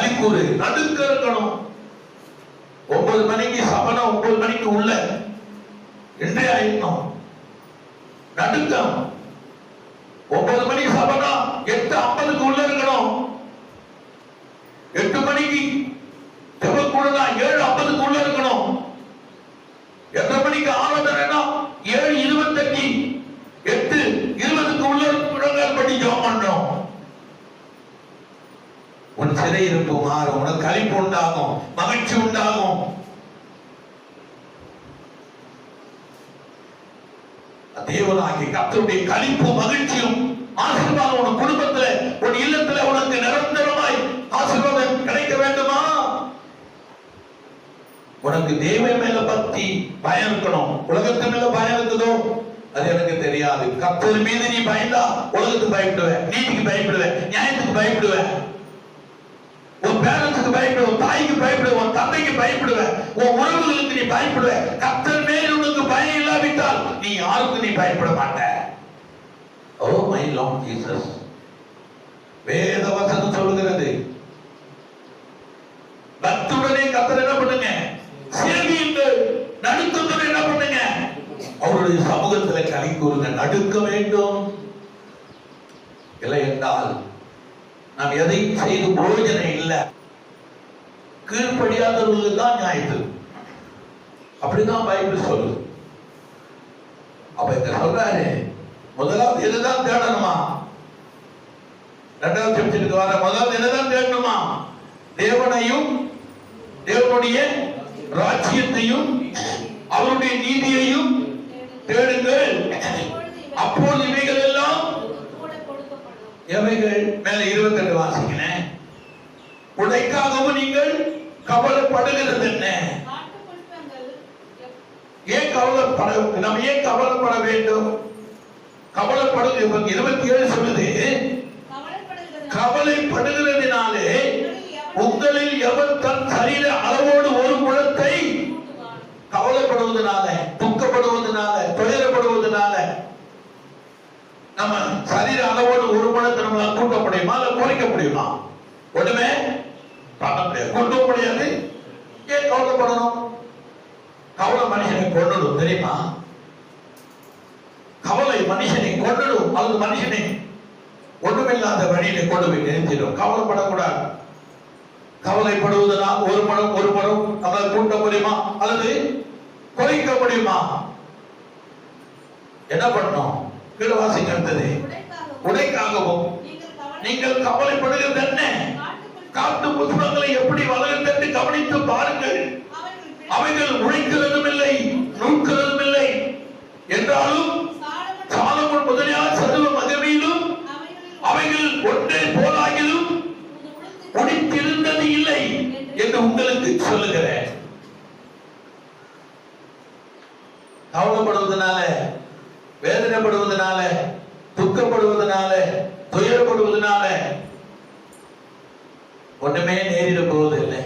களிக்கூறு, நடுக்க இருக்கணும். 9 மணிக்கு சபனம், 9 மணிக்கு உள்ள என்றே ஆயிடணும். நடுக்கம். 9 மணி சபனம் 8:50 உள்ள இருக்கணும். 8 மணிக்கு ஜெபக்கூடனா 7:50 உள்ள இருக்கணும். 8 மணிக்கு ஆராதனைனா 7:25 8:20 உள்ள முழங்கால் படி ஜெபம் பண்ணணும். உன் சிறையிருப்பு மாறும், உனக்கு களிப்பு உண்டாகும், மகிழ்ச்சி உண்டாகும். தேவனாகிய கர்த்தருடைய களிப்பு மகிழ்ச்சியும் ஆசீர்வாதம் உன் குடும்பத்துல, உன் இல்லத்துல உனக்கு நிரந்தரமாய் ஆசீர்வாதம் கிடைக்க வேண்டுமா? உனக்கு தேவன் மேல பக்தி பயம் இருக்கணும். உலகத்து மேல பயம் இருக்குதோ அது எனக்கு தெரியாது. கர்த்தர் மீது நீ பயந்தா உலகத்துக்கு பயப்படுவ, நீதிக்கு பயப்படுவ, நியாயத்துக்கு பயப்படுவ, உன் பேரண்ட்ஸுக்கு பயப்படுவ, உன் தாய்க்கு பயப்படுவ, உன் தந்தைக்கு பயப்படுவ, உன் உறவுகளுக்கு நீ பயப்படுவ. கர்த்தர் மேல் உனக்கு பயம் இல்லாவிட்டால் நீ யாருக்கு நீ பயப்பட மாட்ட. Oh my Lord Jesus. வேத வசனம் சொல்லுகிறது, பக்தியுடனே கர்த்தர் என்ன பண்ணுங்க, சேவியுங்கள். நடுக்கத்துடன் என்ன பண்ணுங்க, அவருடைய சமூகத்தில் களி கூறுங்க. நடுக்க வேண்டும். இல்லை என்றால் நாம் எதையும் செய்து பிரயோஜனம் இல்லை. கீழ்ப்படியாதவர்களுக்கு தான் நியாயத்து. அப்படிதான் பைபிள் சொல்லுது. அப்ப இங்க சொல்றாரு, முதலாவது எதுதான் தேடணுமா? 2வது சாப்டருக்கு வர முதலாவது எதுதான் தேடணுமா? தேவனையும் தேவனுடைய ராஜ்யத்தையும் அவருடைய நீதியையும் தேடுங்கள், அப்போது இவைகள் எல்லாம் எவைகள். மேல 22 வாசிக்கிறேன். உடைக்காகவும் நீங்கள் கவலைப்படுகிறது என்ன? ஏன் கவலைப்பட, நம்ம ஏன் கவலைப்பட வேண்டும்? கவலைப்படுகிறது 27 சொல்லுது, கவலைப்படுகிறதுனாலே உங்களில் எவர் தன் சரீர அளவோடு ஒரு முழத்தை, கவலைப்படுவதனால, துக்கப்படுவதனால, துயரப்படுவதனால நம்ம சரீர அளவோடு ஒரு முழத்தை நம்மளால் கூட்ட முடியுமா, இல்ல குறைக்க முடியுமா? ஒண்ணுமே பண்ண முடியாது, கூட்ட முடியாது. ஏன் கவலைப்படணும்? கவலை மனுஷனை கொன்னுடும், தெரியுமா? கவலை மனுஷனை கொன்னுடும், அல்லது மனுஷனை ஒண்ணுமில்லாத வழியில கொண்டு போய் நிறுத்திடும். கவலைப்படக்கூடாது. கவலைப்படுவதனால் ஒரு மனம் நம்மளால் கூட்ட முடியுமா அல்லது குறைக்க முடியுமா? என்ன பண்ணணும்? கீழே வாசிக்கிறது, உடைக்காகவும் நீங்கள் கவலைப்படுகிறது என்ன? காட்டு புஷ்பங்களை எப்படி வளர்கிறது என்று கவனித்து பாருங்கள். அவைகள் உழைக்கிறதும் இல்லை, நூற்கிறதும் இல்லை என்றாலும் சாலமோன் முதலியார் சர்வ மகிமையிலும் அவைகள் ஒன்றே போலாகிலும் உடைத்திருந்தது இல்லை என்று உங்களுக்கு சொல்லுகிறேன். கவலைப்படுவதனால, வேதனைப்படுவதனால, துக்கப்படுவதனால, துயரப்படுவதனால ஒண்ணுமே நேரிட போவதில்லை.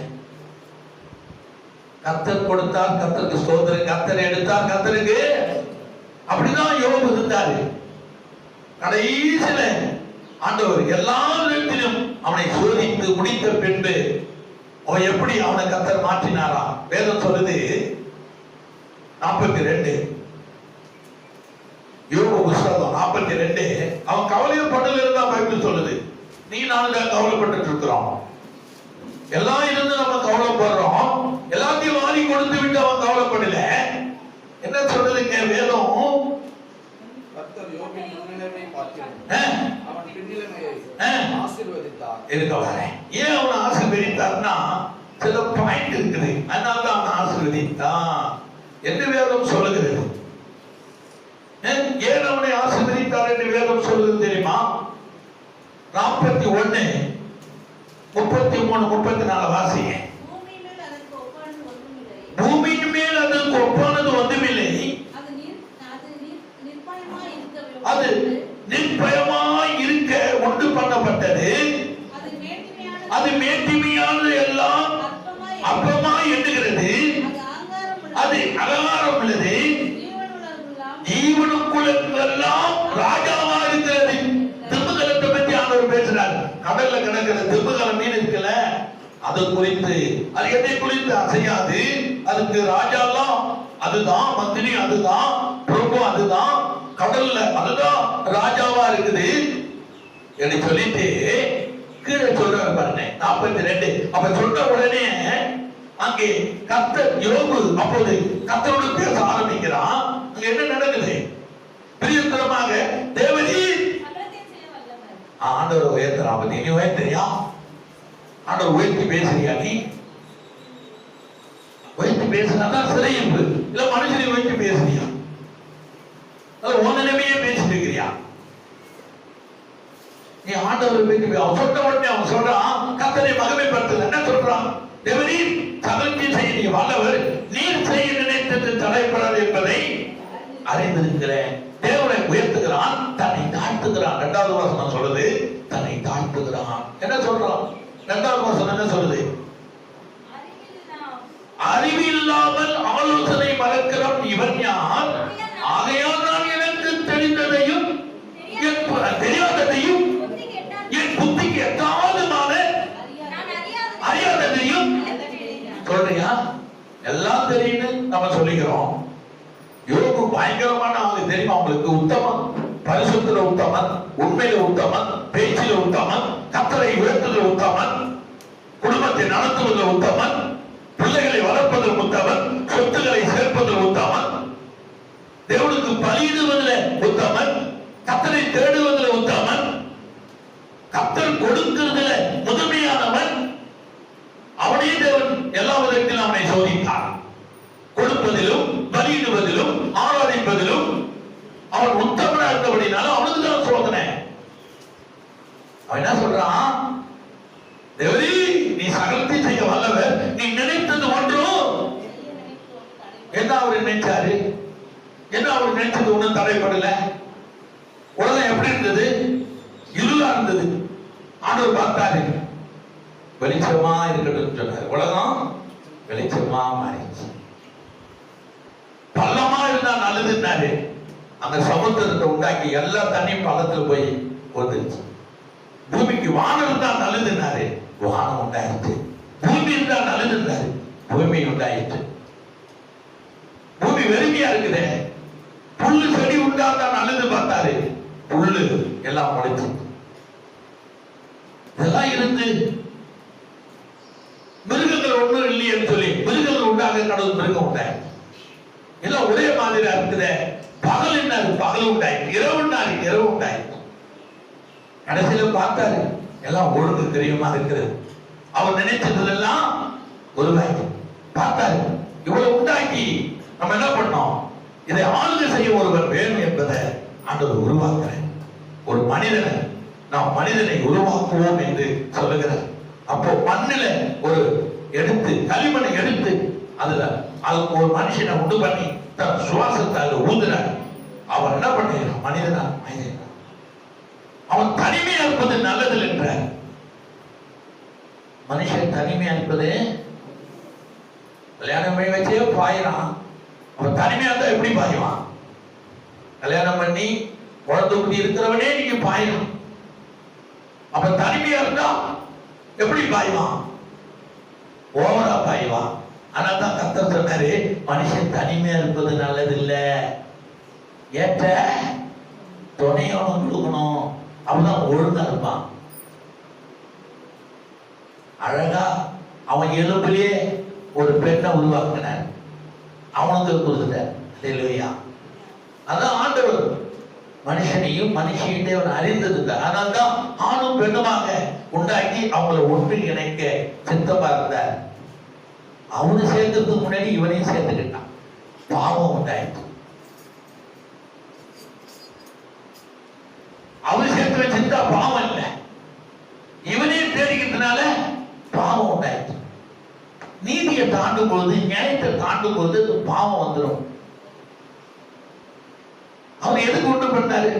கர்த்தர் கொடுத்தார், கர்த்தருக்கு ஸ்தோத்திரம். கர்த்தர் எடுத்தார், கர்த்தருக்கு. அப்படிதான் யோபு இருந்தாரு. கடைசியில ஆண்டவர் எல்லா விதத்திலும் அவனை சோதித்து முடித்த பின்பு அவன் எப்படி அவனை கர்த்தர் மாற்றினாரா? வேதம் சொல்லுது 42 யோபு புஸ்தகம் 42. அவன் கவலைப்படல இருந்தா பைபிள் சொல்லுது. நீ நானும் தான் கவலைப்பட்டு இருக்கிறோம். எல்லாம் இருந்து நம்ம கவலைப்படுறோம். எல்லாத்தையும் வாரி கொடுத்து விட்டு அவன் கவலைப்படல. என்ன சொல்லுதுங்க வேதம்? கர்த்தர் யோபின் முன்னிலைமை பார்க்கிறார். அவன் பின்னிலைமையை ஆசீர்வதித்தார். ஏன் அவனை ஆசீர்வதித்தார்னா சில பாயிண்ட் இருக்குது. அதனால தான் அவனை ஆசீர்வதித்தான் என்று வேதம் சொல்லுகிறது. ஏன் அவனை ஆசீர்வதித்தார் என்று வேதம் சொல்லுகிறது தெரியுமா? 41 33 34 வாசிங்க. பூமியின் மேல் அதற்கு ஒப்பானது ஒன்றுமில்லை. அது நிர்பயமாய் இருக்க உண்டு பண்ணப்பட்டது. அது மேட்டிமையானது எல்லாம் அற்பமாய் எண்ணுகிறது. அது அலங்காரம் உள்ளது. ஜீவனுக்குள்ளெல்லாம் ராஜாவா இருக்கிறது. திம்புகலத்தை பத்தி ஆண்டவர் பேசுறார். கடல்ல கிடக்கிற திம்புகலம் மீன் இருக்குல்ல, அது குறித்து, அது எதை குறித்து அசையாது. அதுக்கு ராஜாலாம் அதுதான், மந்திரி அதுதான், பிரபு அதுதான், கடல்ல அதுதான் ராஜாவா இருக்குது என்று சொல்லிட்டு கீழே சொல்றாரு பாருங்க 42. அப்ப சொல்ற உடனே அங்கே கர்த்தர் யோபு அப்போது கர்த்தரோடு பேச ஆரம்பிக்கிறான். அங்க என்ன நடக்குது? பிரியத்தனமாக தேவரீர் சகலத்தையும் செய்ய வல்லவர். ஆண்டவர் உயர்த்துறான். நீ உயர்த்துறியா? ஆண்டவர் உயர்த்தி பேசுறியா? நீ உயர்த்தி பேசுறாதான் சிறையிருப்பு. இல்ல மனுஷனை உயர்த்தி பேசுறியா? உன்னிடமே பேசிட்டு இருக்கிறியா? நீ ஆண்டவரை பேசி அவன் சொன்ன உடனே அவன் சொல்றான், கர்த்தரை மகிமைப்படுத்தல. என்ன சொல்றான்? தேவரீர் சகலத்தையும் செய்ய நீ வல்லவர், நீர் செய்ய நினைத்தது தடைப்படாது என்பதை அறிந்திருக்கிறேன். தேவனை உயர்த்துகிறான், தன்னை தாழ்த்துகிறான். 2வது வசனம் சொல்லுது தன்னை தாழ்த்துகிறான். என்ன சொல்றான்? 2வது வசனம் என்ன சொல்லுது? அறிவில்லாமல் ஆலோசனை மறக்கிறோம் இவன் யார்? ஆகையால் நான் எனக்கு தெரிந்ததையும் தெரியாததையும் என் புத்திக்கு எட்டாவதுமான அறியாததையும் சொல்றியா? எல்லாம் தெரியும்னு நம்ம சொல்லிக்கிறோம். யோபு பயங்கரமான ஆளு தெரியுமா உங்களுக்கு? உத்தமன், பரிசுத்தல உத்தமன், உண்மையில உத்தமன், பேச்சில உத்தமன், கர்த்தரை உயர்த்துதல் உத்தமன், குடும்பத்தை நடத்துவதில் உத்தமன், பிள்ளைகளை வளர்ப்பதில் உத்தமன், சொத்துக்களை சேர்ப்பதில் உத்தமன், தேவனுக்கு பலியிடுவதில் உத்தமன், கர்த்தரை தேடுவதில் உத்தமன், கர்த்தர் கொடுக்கிறதுல முதன்மையானவன். அவனே தேவன் எல்லா விதத்திலும் அவனை சோதித்தார். கொடுப்பதிலும் பலியிடுவதிலும் ஆராதிப்பதிலும் அவன் உத்தமனா இருந்தபடினால அவனுக்கு தான் சோதனை. அவன் என்ன சொல்றான்? தேவரீ நீ சகலத்தை செய்ய வல்லவர், நீ நினைத்தது ஒன்றும். என்ன அவர் நினைச்சாரு? என்ன அவர் நினைச்சது ஒன்றும் தடைப்படல. உலகம் எப்படி இருந்தது? இருளா இருந்தது. ஆண்டவர் பார்த்தாரு, வெளிச்சமா இருக்கட்டும் சொன்னார். உலகம் வெளிச்சமா மாறிச்சு. பள்ளமா இருந்தா நல்லதுன்னாரு. அந்த சமுத்திரத்தை உண்டாக்கி எல்லா தண்ணியும் பள்ளத்துல போய் வந்துருச்சு. பூமிக்கு வானம் இருந்தா நல்லதுன்னாரு, வானம் உண்டாயிடுச்சு. பூமி இருந்தா நல்லதுன்னாரு, பூமி உண்டாயிடுச்சு. பூமி வெறுமையா இருக்குது. புல்லு செடி உண்டாந்தா நல்லது பார்த்தாரு, புல்லு எல்லாம் முளைச்சு. இதெல்லாம் இருந்து மிருகங்கள் ஒன்றும் இல்லையேன்னு சொல்லி மிருகங்கள் உண்டாக கடவுள் மிருகம் உண்டாயிடுச்சு. எல்லாம் ஒரே மாதிரியா இருக்குது. பகல் என்ன? பகல் உண்டாயிடுச்சு. இரவுன்னாரு, இரவு உண்டாயிடுச்சு. கடைசியில பார்த்தாரு, எல்லாம் ஒழுங்கு தெரியுமா இருக்கிறது. அவர் நினைச்சதெல்லாம் ஒருவாய்க்கு பார்த்தாரு. இவ்வளவு உண்டாக்கி நம்ம என்ன பண்ணோம்? இதை ஆளுகை செய்ய ஒருவர் வேணும் என்பதை ஆண்டவர் உருவாக்குறேன். ஒரு மனிதனை நாம் மனிதனை உருவாக்குவோம் என்று சொல்லுகிறார். அப்போ மண்ணில ஒரு எடுத்து களிமண்ணை எடுத்து அதுல அதுக்கு ஒரு மனுஷனை உண்டு பண்ணி தன் சுவாசத்தை அதுல ஊதுறார். அவன் என்ன பண்ணுகிறான்? மனிதனா மனிதன். அவன் தனிமையா இருப்பது நல்லது என்ற மனுஷன் தனிமையா இருப்பது. கல்யாணம் பண்ணி வச்சே பாயிறான். அவன் தனிமையா இருந்தா எப்படி பாயுவான்? கல்யாணம் பண்ணி குழந்தை குட்டி இருக்கிறவனே நீங்க பாயிறான். அப்ப தனிமையா இருந்தா எப்படி பாயுவான்? ஓவரா பாயுவான். ஆனா தான் கர்த்தர் சொன்னாரு, மனுஷன் தனிமையா இருப்பது நல்லது இல்ல, ஏற்ற துணையோட கொடுக்கணும். அவன்தான் ஒழுங்கா இருப்பான். அழகா அவன் எலும்பிலேயே ஒரு பெண்ணை உருவாக்கினார். அவனுக்கு கொடுத்துட்டார். இல்லையா? அதான் ஆண்டவர் மனுஷனையும் மனுஷியும் தேவன் அறிந்திருந்தார். அதனால தான் ஆணும் பெண்ணுமாக உண்டாக்கி அவங்களை ஒன்றில் இணைக்க சித்தமா இருந்தார். அவனு சேர்க்கறதுக்கு முன்னாடி இவனையும் சேர்த்துக்கிட்டான். பாவம் உண்டாயிட்டு. அவன் சேர்த்து வச்சிருந்தா பாவம் இல்லை, இவனே தேடிக்கிறதுனால பாவம் உண்டாயிட்டு. நீதியை தாண்டும் பொழுது, நியாயத்தை தாண்டும் பொழுது பாவம் வந்துடும். அவர் எதுக்கு உண்டு பண்ணாரு?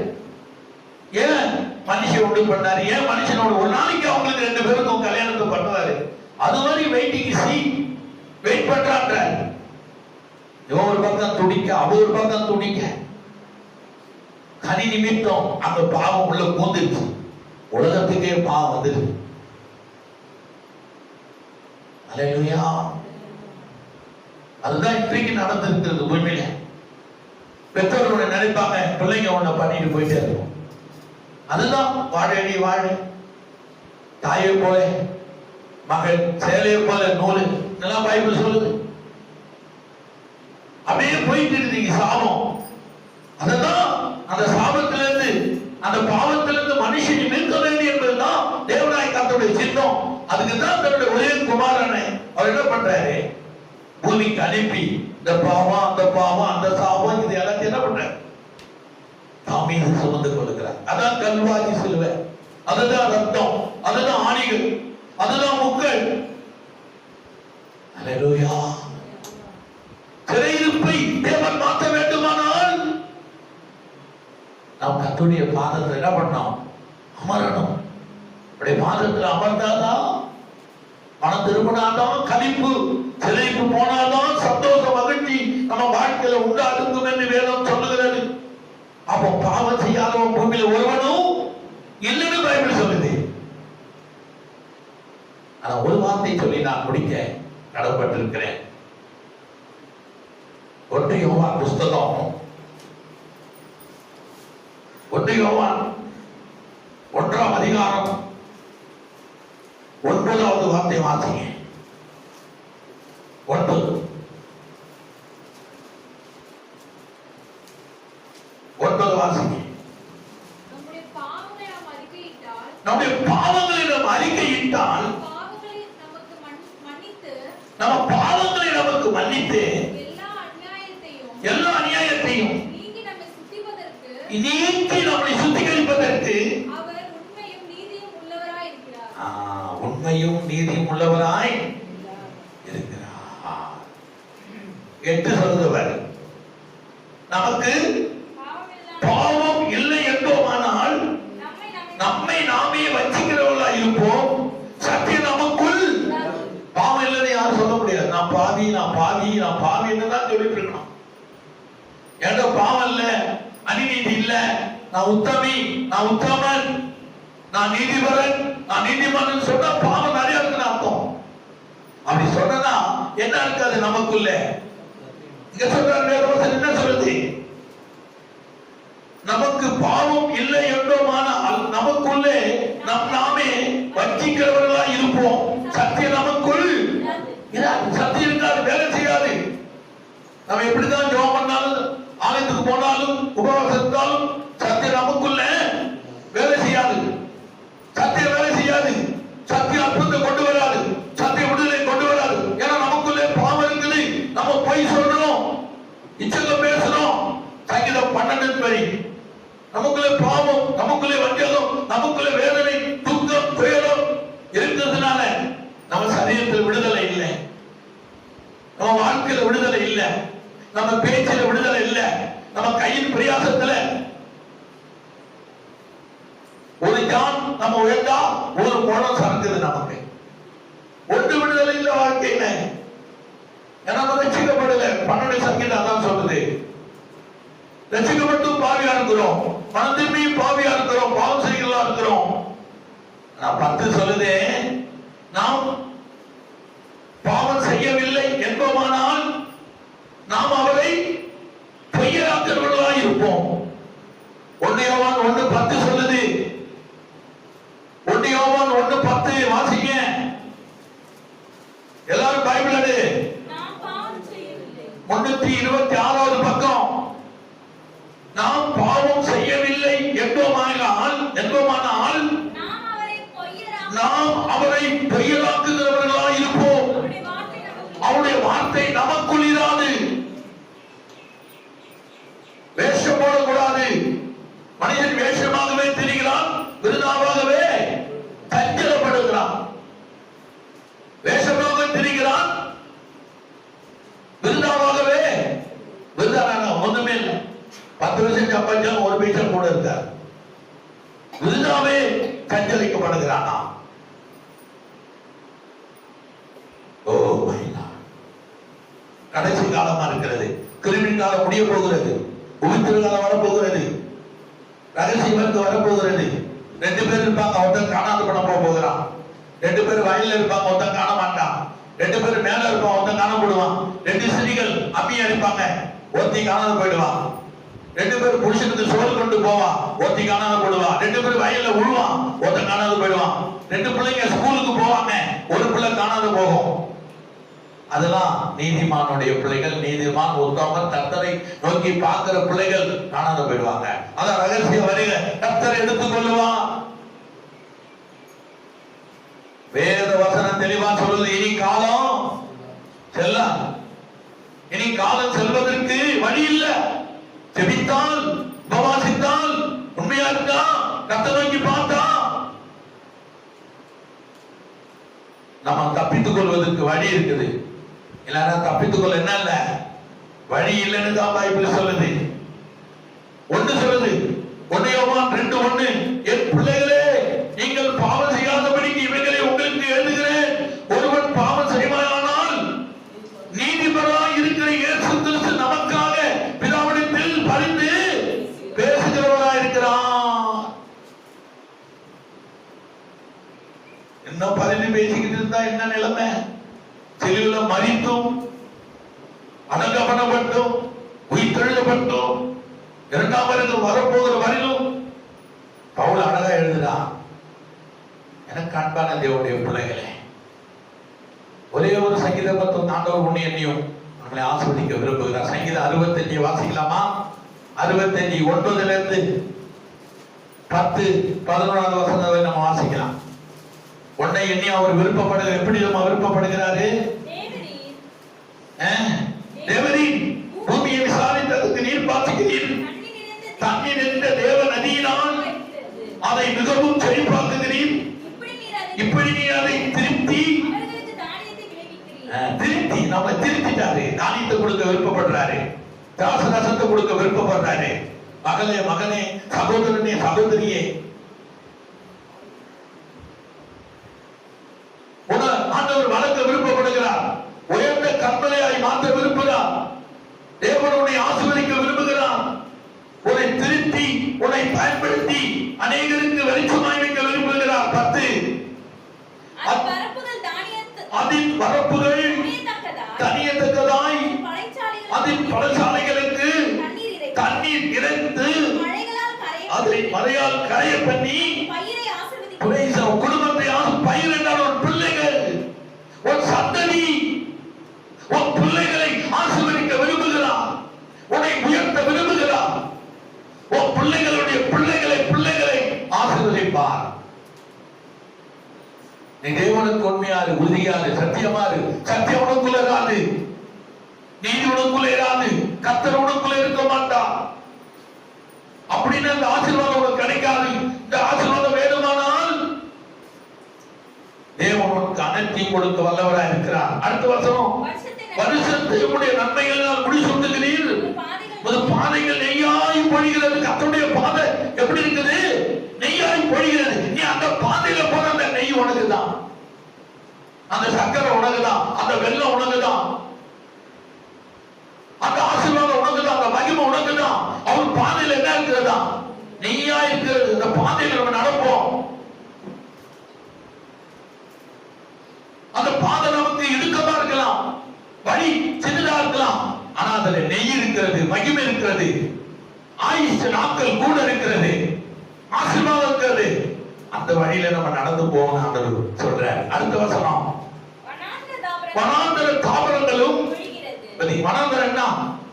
ஏன் மனுஷன் உண்டு பண்ணாரு? ஏன் மனுஷனோட ஒரு நாளைக்கு அவங்களுக்கு 2 பேருக்கும் கல்யாணத்தை பண்ணுவாரு. அது மாதிரி வெயிட்டிங் வெயிட் பண்றாங்க. இவன் ஒரு பக்கம் துடிக்க, அவ ஒரு பக்கம் துடிக்க. கனி நிமித்தம் அந்த பாவம் உள்ள பூந்துருச்சு. உலகத்துக்கே பாவம் வந்துருச்சு. அல்லேலூயா. அதுதான் இன்றைக்கு நடந்திருக்கிறது பூமியில. பெற்றோர்கள் நினைப்பாங்க பிள்ளைங்க ஒண்ணு பண்ணிட்டு போயிட்டே இருக்கும். அதுதான் வாழடி வாழ தாயை போல மகள் சேலையை போல நூலு இதெல்லாம் பைபிள் சொல்லுது. அப்படியே போயிட்டு இருந்தீங்க சாபம். அதுதான் அந்த சாபத்திலிருந்து அந்த பாவத்திலிருந்து மனுஷனை மீட்க வேண்டும் என்பதுதான் தேவனாய் கர்த்தருடைய சித்தம். அதுக்கு தான் தன்னுடைய ஒரே குமாரனை அவர் என்ன பண்றாரு, பூமிக்கு அனுப்பி இந்த பாவம் அந்த பாவம் அந்த சாபம் இது எல்லாத்தையும் என்ன பண்றாரு, தாமே சுமந்து கொள்கிறார். அதான் கல்வாரி சிலுவை, அதுதான் ரத்தம், அதுதான் ஆணிகள், அதுதான் முக்கள். அல்லேலூயா. சிறையிருப்பை தேவன் மாற்ற வேண்டுமானால் நாம் கர்த்தருடைய பாதத்தில் என்ன பண்ணோம், அமரணும். அப்படி பாதத்தில் அமர்ந்தாதான் மனம் திரும்பினாதான் கலிப்பு, சிறைக்கு போனாதான் சந்தோஷ மகிழ்ச்சி நம்ம வாழ்க்கையில உண்டாகும் என்று வேதம் சொல்லுகிறது. அப்போ பாவம் செய்யாதவன் பூமியில ஒருவனும் இல்லைன்னு பைபிள் சொல்லுது. ஆனா ஒரு வார்த்தை சொல்லி நான் முடிக்க கடமைப்பட்டிருக்கிறேன். 1 யோவான் புஸ்தகம் 1 யோவான் 1ஆம் அதிகாரம் 9வது வார்த்தை வாசிங்க. 9 வாசிங்க. நம்முடைய பாவங்களை நாம் அறிக்கையிட்டால் நம்முடைய பாவங்களை நாம் அறிக்கையிட்டால் நம்ம பாவங்களை நமக்கு மன்னித்து எல்லா அநியாயத்தையும் நீக்கி நம்மை சுத்திகரிப்பதற்கு அவர் உண்மையும் நீதியும் உள்ளவராய் இருக்கிறார். உண்மையும் நீதியும் உள்ளவராய் இருக்கிறார் என்று சொல்லுவார். நமக்கு பாவம் இல்லை என்போமானால் நம்மை நாமே வச்சிக்கிறவர்களா இருப்போம். சத்தியம் நமக்குள் பாவம் இல்லைன்னு யாரும் சொல்ல முடியாது. நான் பாவி நான் பாவி நான் பாவி தான் சொல்லிட்டு இருக்கணும். என்ற பாவம் இல்ல, அநீதி இல்ல, நான் உத்தமி நான் உத்தமன் நான் நீதிபரன் நான் நீதிமன்றன் சொன்னா பாவம் நிறைய இருக்குன்னு அர்த்தம். அப்படி சொன்னா என்ன இருக்காது நமக்குள்ள. இங்க சொல்றாரு என்ன சொல்லுது, நமக்கு பாவம் இல்லை என்றோமானால் நமக்குள்ளே நாமே வஞ்சிக்கிறவர்களா இருப்போம். சத்தியம் நமக்குள் சத்தியம் இருக்காது, வேலை செய்யாது. நம்ம எப்படிதான் ஜெபம் பண்ணாலும் ஆலயத்துக்கு போனாலும் உபவாசம் இருந்தாலும் சத்தியம் நமக்குள்ள வேலை செய்யாது. சத்தியம் வேலை செய்யாது. சத்தியம் அற்புதத்தை கொண்டு வராது. சத்திய விடுதலை கொண்டு வராது. ஏன்னா நமக்குள்ளே பாவம் இருக்குது. நம்ம போய் சொல்றோம், இச்சகம் பேசணும். சங்கீதம் 12 படி நமக்குள்ளே பாவம், நமக்குள்ளே வஞ்சகம், நமக்குள்ளே வேதனை, துக்கம், துயரம் இருக்கிறதுனால நம்ம சரீரத்தில் விடுதலை இல்லை, நம்ம வாழ்க்கையில விடுதலை இல்லை, நம்ம பேச்சில விடுதலை இல்லை, நம்ம கையின் பிரயாசத்துல ஒரு ஜான் நம்ம உயர்ந்தா ஒரு குணம் சறக்குது. நமக்கு ஒன்று விடுதலை இல்லை வாழ்க்கையில. நம்ம ரட்சிக்கப்படல. 12 சங்கீதம் அதான் சொல்லுது. ரட்சிக்கப்பட்டும் பாவியா இருக்கிறோம், மனம் திரும்பியும் பாவியா இருக்கிறோம், பாவம் செய்கிறதா இருக்கிறோம். 10 சொல்லுதே, நாம் பாவம் செய்யவில்லை என்போமானால் நாம் அவரை பொய்யராக்கிறவர்களாய் இருப்போம். 1 யோவான் 1:10 சொல்லுது. 1 யோவான் 1:10 வாசிங்க எல்லாரும். பைபிள் எடு. 326வது பக்கம். நாம் பாவம் செய்யவில்லை என்போமானால் நாம் அவரை பொய்யராக்குகிறவர்களாய் இருப்போம். அவருடைய வார்த்தை நமக்குள் இராது. வேஷம் போடக்கூடாது. மனிதன் வேஷமாகவே தெரிகிறான், விருதாவாகவே தஞ்சலப்படுகிறான். வேஷமாக தெரிகிறான், விருதாவாகவே விருதான ஒண்ணுமே இல்லை. 10 வருஷம் சம்பாதிச்சாலும் ஒரு பைசா கூட இருக்கார். விருதாவே கஞ்சலிக்கப்படுகிறானா? Oh my god. கடைசி காலமா இருக்கிறது. கிருமி காலம் முடிய போகிறது. உயிர்த்திரு காலம் வரப்போகிறது. ரகசியம் வரப்போகிறது. 2 பேர் இருப்பாங்க, ஒருத்தன் காணாத பணம் போக போகிறான். 2 பேர் வயல்ல இருப்பாங்க, ஒருத்தன் காண மாட்டான். ரெண்டு ஸ்திரீகள் அம்மி அடிப்பாங்க, ஒருத்தி காணாத போயிடுவான். ரெண்டு பேர் புருஷனுக்கு சோறு கொண்டு போவான், ஒருத்தி காணாத போயிடுவான். ரெண்டு பேர் வயல்ல உழுவான், ஒருத்தன் காணாத போயிடுவான். ரெண்டு பிள்ளைங்க ஸ்கூலுக்கு போவாங்க, ஒரு பிள்ளை காணாத போகும். அதெல்லாம் நீதிமானுடைய பிள்ளைகள், நீதிமான் உத்தமர் கர்த்தரை நோக்கி பார்க்கிற பிள்ளைகள் காணாத போயிடுவாங்க. அதான் ரகசிய வருக, கர்த்தரை எடுத்துக் கொள்ளுவான். வேத வசனம் தெளிவா சொல்லுது, இனி காலம் செல்ல, இனி காலம் செல்வதற்கு வழி இல்ல. ஜெபித்தால், உபவாசித்தால், உண்மையா இருக்கா, கர்த்தரை நோக்கி பார்த்தா நம்ம தப்பித்துக் கொள்வதற்கு வழி இருக்குது. இல்லைன்னா தப்பித்துக் கொள்ள என்ன இல்ல வழி இல்லைன்னு தான் பைபிள் சொல்லுது. ஒன்று சொல்லுது, 1 யோவான் 2:1, என் பிள்ளைகளே நீங்கள் பாவம் செய்யாதபடிக்கு இவைகளை உங்களுக்கு எழுதுகிறேன். ஒருவன் பாவம் செய்வானானால் நீதிபராய் இருக்கிற இயேசு கிறிஸ்து நமக்காக பிதாவிடத்தில் பரிந்து பேசுகிறவராய் இருக்கிறார். இன்னும் பரிந்து பேசிக்கிட்டு இருந்தா என்ன நிலைமை? சிலுவையில மரித்தும் அடக்கப்படப்பட்டும் உயிர்த்தெழுதப்பட்டும் இரண்டாம் வருடம் வரப்போகிற வரையிலும் பவுல் அழகா எழுதுறான். எனக்கு அன்பான தேவனுடைய பிள்ளைகளே, ஒரே ஒரு சங்கீத 10 ஆண்டவர் உன்னை என்னையும் நம்மளை ஆஸ்வதிக்க விரும்புகிறார். சங்கீதம் 65 வாசிக்கலாமா? 65 9 10 11 வசனத்தை நம்ம வாசிக்கலாம். உன்னை எண்ணி அவர் விருப்பப்படுகிற, எப்படி நம்ம விருப்பப்படுகிறாரு? தேவரீர் பூமியை விசாரித்ததுக்கு நீர் பாய்ச்சுகிறீர், தண்ணி நிறைந்த தேவ நதியினால் அதை மிகவும் செழிப்பாக்குகிறீர். இப்படி நீ அதை திருப்தி நம்ம திருத்திட்டாரு. தானியத்தை கொடுக்க விருப்பப்படுறாரு, தாசரசத்தை கொடுக்க விருப்பப்படுறாரு. மகளே மகனே, சகோதரனே சகோதரியே, ஆண்டவர் வளர்க்க விருப்பப்படுகிறார். உயர்ந்த கற்பனையாய் மாற்ற விரும்புகிறார். தேவனுடைய ஆசீர்வதிக்க விரும்புகிறார். உன்னை திருத்தி, உன்னை பயன்படுத்தி அநேகருக்கு வெளிச்சமாய் வைக்க விரும்புகிறார். 10 அதின் வரப்புகள் தனியத்தக்கதாய் அதின் பழச்சாலைகளுக்கு தண்ணீர் இறைத்து அதை மழையால் கரைய பண்ணி குடும்பத்தை பயிர் என்றால் ஒரு பிள்ளைகள், ஒரு சந்ததி, உன் பிள்ளைகளை ஆசீர்வதிக்க விரும்புகிறார். உன்னை உயர்த்த விரும்புகிறார். உன் பிள்ளைகளுடைய பிள்ளைகளை ஆசீர்வதிப்பார். நீ தேவனுக்கு உண்மையாரு, உறுதியாரு, சத்தியமாரு. சத்தியம் உனக்குள்ள இராது, நீதி உனக்குள்ள இராது, கர்த்தர் உனக்குள்ள இருக்க மாட்டார். அப்படின்னு அந்த ஆசீர்வாதம் உனக்கு கிடைக்காது. இந்த ஆசீர்வாதம் வேணுமானால் தேவன் உனக்கு அனைத்தையும் கொடுக்க வல்லவராய் இருக்கிறார். அடுத்த வசனம், வருஷத்தை உடைய நன்மைகளால் முடிசூட்டுகிறீர், உமது பாதைகள் நெய்யாய் பொழிகிறது. கர்த்தருடைய பாதை எப்படி இருக்குது? நெய்யாய் பொழிகிறது. நீ அந்த பாதையில போற அந்த நெய் உனக்குதான், அந்த சக்கரை உனக்குதான், அந்த வெள்ளம் உனக்குதான், அந்த ஆசீர்வாதம் உனக்குதான், அந்த மகிமை உனக்குதான். அவர் பாதையில என்ன இருக்கிறதா? நெய்யா இருக்கிறது. இந்த பாதையில நம்ம நடப்போம். அந்த பாதை நமக்கு இடுக்கமா இருக்கலாம், வழி சின்னதா இருக்கலாம், ஆனா அதுல நெய் இருக்கிறது, மகிமை இருக்கிறது, ஆயுஷ் நாட்கள் கூட இருக்கிறது, ஆசீர்வாதம் இருக்கிறது. அந்த வழியில நம்ம நடந்து போகணும் ஆண்டவர் சொல்றார். அடுத்த வசனம், வனாந்தர தாவரங்களும். வனாந்தரம்னா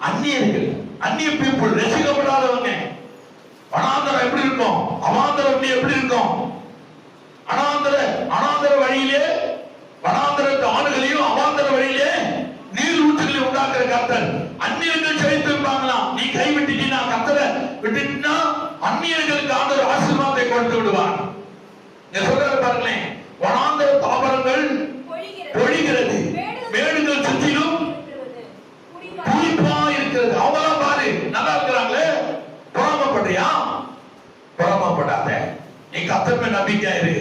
அந்நியர்கள், அந்நிய பீப்புள், ரசிக்கப்படாதவங்க. வனாந்தரம் எப்படி இருக்கும்? அவாந்தரம் எப்படி இருக்கும்? அனாந்தர வழியிலே, வனாந்தரத்து ஆளுகளையும் அவாந்தர வழியிலே நீர் ஊற்றுகளை உண்டாக்குற கர்த்தர். அந்நியர்கள் செழித்திருப்பாங்களாம். நீ கை விட்டுட்டீனா, கர்த்தரை விட்டுட்டீனா, அந்நியர்களுக்கு ஆண்டவர் ஆசீர்வாதத்தை கொடுத்து விடுவார். சொல்றாரு பாருங்களேன், வனாந்தர தாவரங்கள் பொழிகிறது, மேடுகள் சுற்றிலும் புளிப்பா இருக்கிறது. அவங்களாம் பாரு நல்லா இருக்கிறாங்களே, பொறாமப்படுறியா? பொறாமப்படாத, நீ கர்த்தர் மேல் நம்பிக்கையா இரு.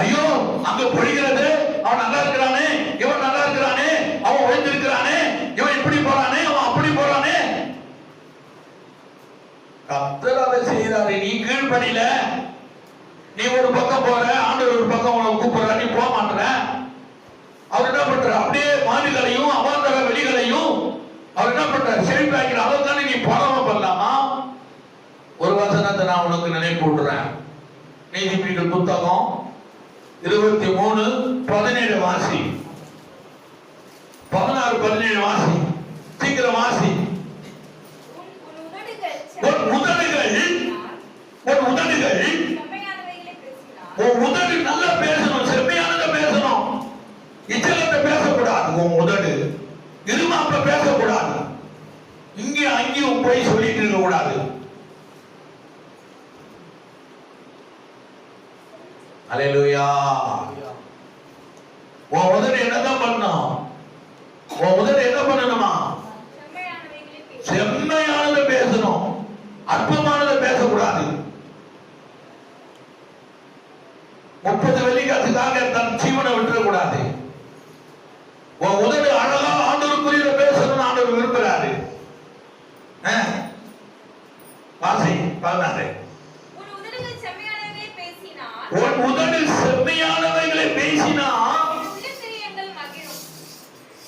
ஐயோ அங்க பொழிகிறது, அவன் நல்லா இருக்கிறானே, இவன் நல்லா இருக்கிறானே, அவன் ஒழிந்திருக்கிறானே, இவன் இப்படி போறானே, அவன் அப்படி போறானே. கர்த்தர் அதை செய்யறாரு, நீ கீழ்படியில. நீ ஒரு பக்கம் போற, ஆண்டவர் ஒரு பக்கம் உன்னை கூப்பிடுற, நீ போக மாட்டற. அவர் என்ன பண்ற? அப்படியே மாடுகளையும் அவாந்தர வெளிகளையும் பண்றாரு, செழிப்பாக்கிறார். அதற்கான நீ பரவ பண்ணலாமா? ஒரு வசனத்தை நான் உனக்கு நினைப்பு விடுறேன். நீதிமொழிகள் புத்தகம் 23:17 வாசி. 16-17 வாசி. சீக்கிரம் வாசி. உன் உதடுகள் உன் உதடு நல்லா பேசணும், செம்மையானதை பேசணும். இச்சலத்தை பேசக்கூடாது. உன் உதடு இருமாப்ப பேசக்கூடாது. இங்கே அங்கேயும் போய் சொல்லிட்டு இருக்க கூடாது. அல்லேலூயா. உன் உதடு என்னதான் பண்ணணும்? உன் உதடு என்ன பண்ணணுமா? செம்மையானதை பேசணும், அற்பமானதை பேசக்கூடாது. 30 வெள்ளிக்காசுக்காக தன் ஜீவனை விட்டுறக்கூடாது. உன் உதடு அழகா ஆண்டவருக்குரிய பேசணும்னு ஆண்டவர் விரும்புகிறாரு. வாசி 16. உன் உதடுகள் செம்மையானவைகளை பேசினால்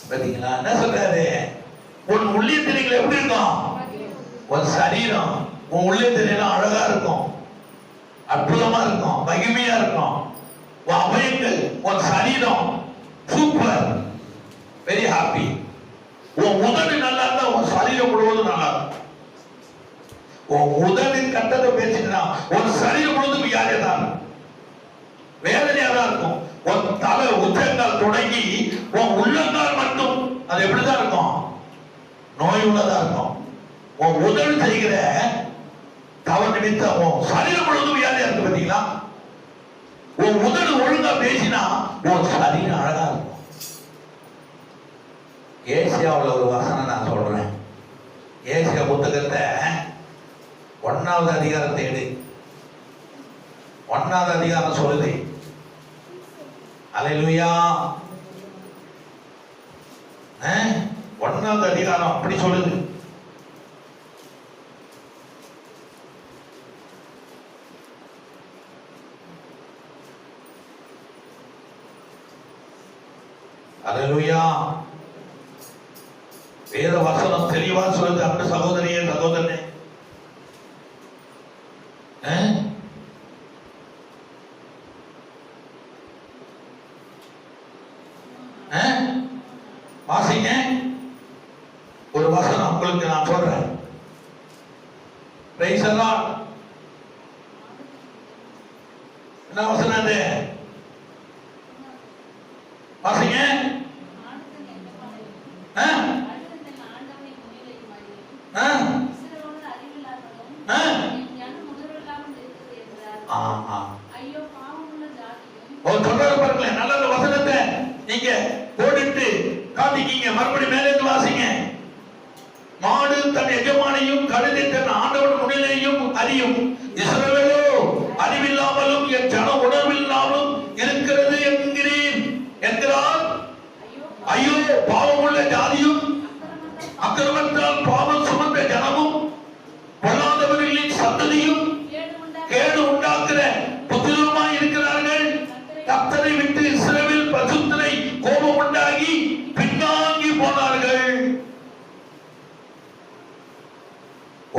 பாத்தீங்களா என்ன சொல்றாரு? உன் உள்ளத்திரைகள் எப்படி இருக்கும்? உன் சரீரம் உன் உள்ளத்திரையெல்லாம் அழகா இருக்கும், அற்புதமா இருக்கும், மகிமையா இருக்கும். உன் அபயங்கள், உன் சரீரம் சூப்பர், வெரி ஹாப்பி. உன் உதடு நல்லா இருந்தா உன் சரீரம் முழுவதும் நல்லா இருக்கும். உன் உதடு கட்டத்தை பேசினா உன் சரீரம் முழுவதும் வியாதியா தான் இருக்கும், வேதனையா தான் இருக்கும். உன் தலை உச்சங்கால் தொடங்கி உன் உள்ளங்கால் மட்டும் அது எப்படிதான் இருக்கும்? நோய் உள்ளதா இருக்கும். உன் உதடு செய்கிற தவறு நிமித்தம் உன் சரீரம் முழுவதும் வியாதியா இருக்கு. பாத்தீங்களா? உன் உதடு ஒழுங்கா பேசினா உன் சரீரம் அழகா இருக்கும். ஏசியாவில் ஒரு வசனம் நான் சொல்றேன். ஏசியா புத்தகத்தை 1வது அதிகாரத்தை எடு. 1வது அதிகாரம் சொல்லுது. அல்லேலூயா. 1வது அதிகாரம் அப்படி சொல்லுது. அல்லேலூயா. வேத வசனம் தெளிவா சொல்லுது. அந்த சகோதரியே சகோதரனே, வாசிங்க. ஒரு வசனம் உங்களுக்கு நான் சொல்றேன். Praise the Lord. என்ன வசனம் அது? வாசிங்க. நல்ல வசனத்தை நீங்க போட்டுட்டு காட்டிக்கீங்க. மறுபடி மேலே வாசிங்க. மாடு தன் எஜமானையும் கழுதை தன் ஆண்டவன் முன்னிலையும் அறியும். இஸ்ரவேலோ அறிவில்லாமலும் என் ஜனம் உணர்வில்லாமலும் இருக்கிறது என்கிறேன் என்கிறார். ஐயோ பாவமுள்ள ஜாதியும் அக்கிரமத்தால் பாவம் சுமந்த ஜனமும் பொல்லாதவர்களின் சந்ததியும் கேடு உண்டாக்குற புத்திரமாய் இருக்கிறார்கள். கர்த்தரை விட்டு இஸ்ரவேல் பரிசுத்தரை கோபம் உண்டாகி பின்வாங்கி போனார்கள்.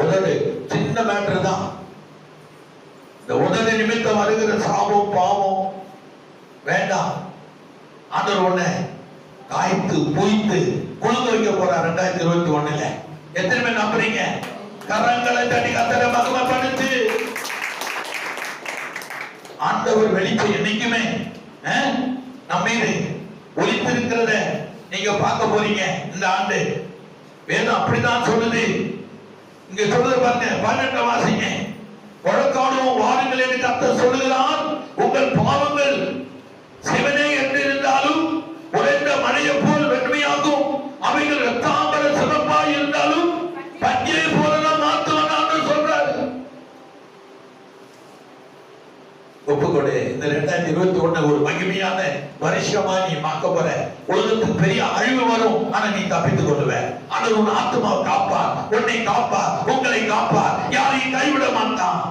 உதடு சின்ன மேட்டர் தான். இந்த உதடு நிமித்தம் வருகிற சாபம் பாவம் வேண்டாம். ஆண்டவர் ஒண்ணு காய்த்து பூய்த்து குழுந்து வைக்க போறார் 2021. எத்தனை பேர் நம்புறீங்க? கரங்களை தட்டி கர்த்தரை மகிமைப்படுத்து. ஆண்டவர் வெளிச்சம் என்னைக்குமே நம்ம மீது ஒளித்திருக்கிறத நீங்க பார்க்க போறீங்க. இந்த ஆண்டு வேதம் அப்படிதான் சொல்லுது. இங்க சொல்லுது பாருங்க. 12 வாசிங்க. வழக்காடுவோம் வாருங்கள் என்று கர்த்தர் சொல்லுகிறார். உங்கள் பாவங்கள் சிவனே என்று இருந்தாலும் உறைந்த மழையை போல் வெண்மையாகும். அவைகள் இரத்தாம்பர சிவப்பாய் இருந்தாலும் பஞ்சை போலதான் மாற்றுவான்னு சொல்றாரு. ஒப்புக்கொடு. இந்த 2021 ஒரு மகிமையான வருஷமா நீ மாக்க போற. உலகத்துக்கு பெரிய அழிவு வரும், ஆனா நீ தப்பித்துக் கொள்ளுவ. ஆனால் உன் ஆத்மாவை காப்பார், உன்னை காப்பார், உங்களை காப்பார், யாரையும் கைவிட மாட்டான்.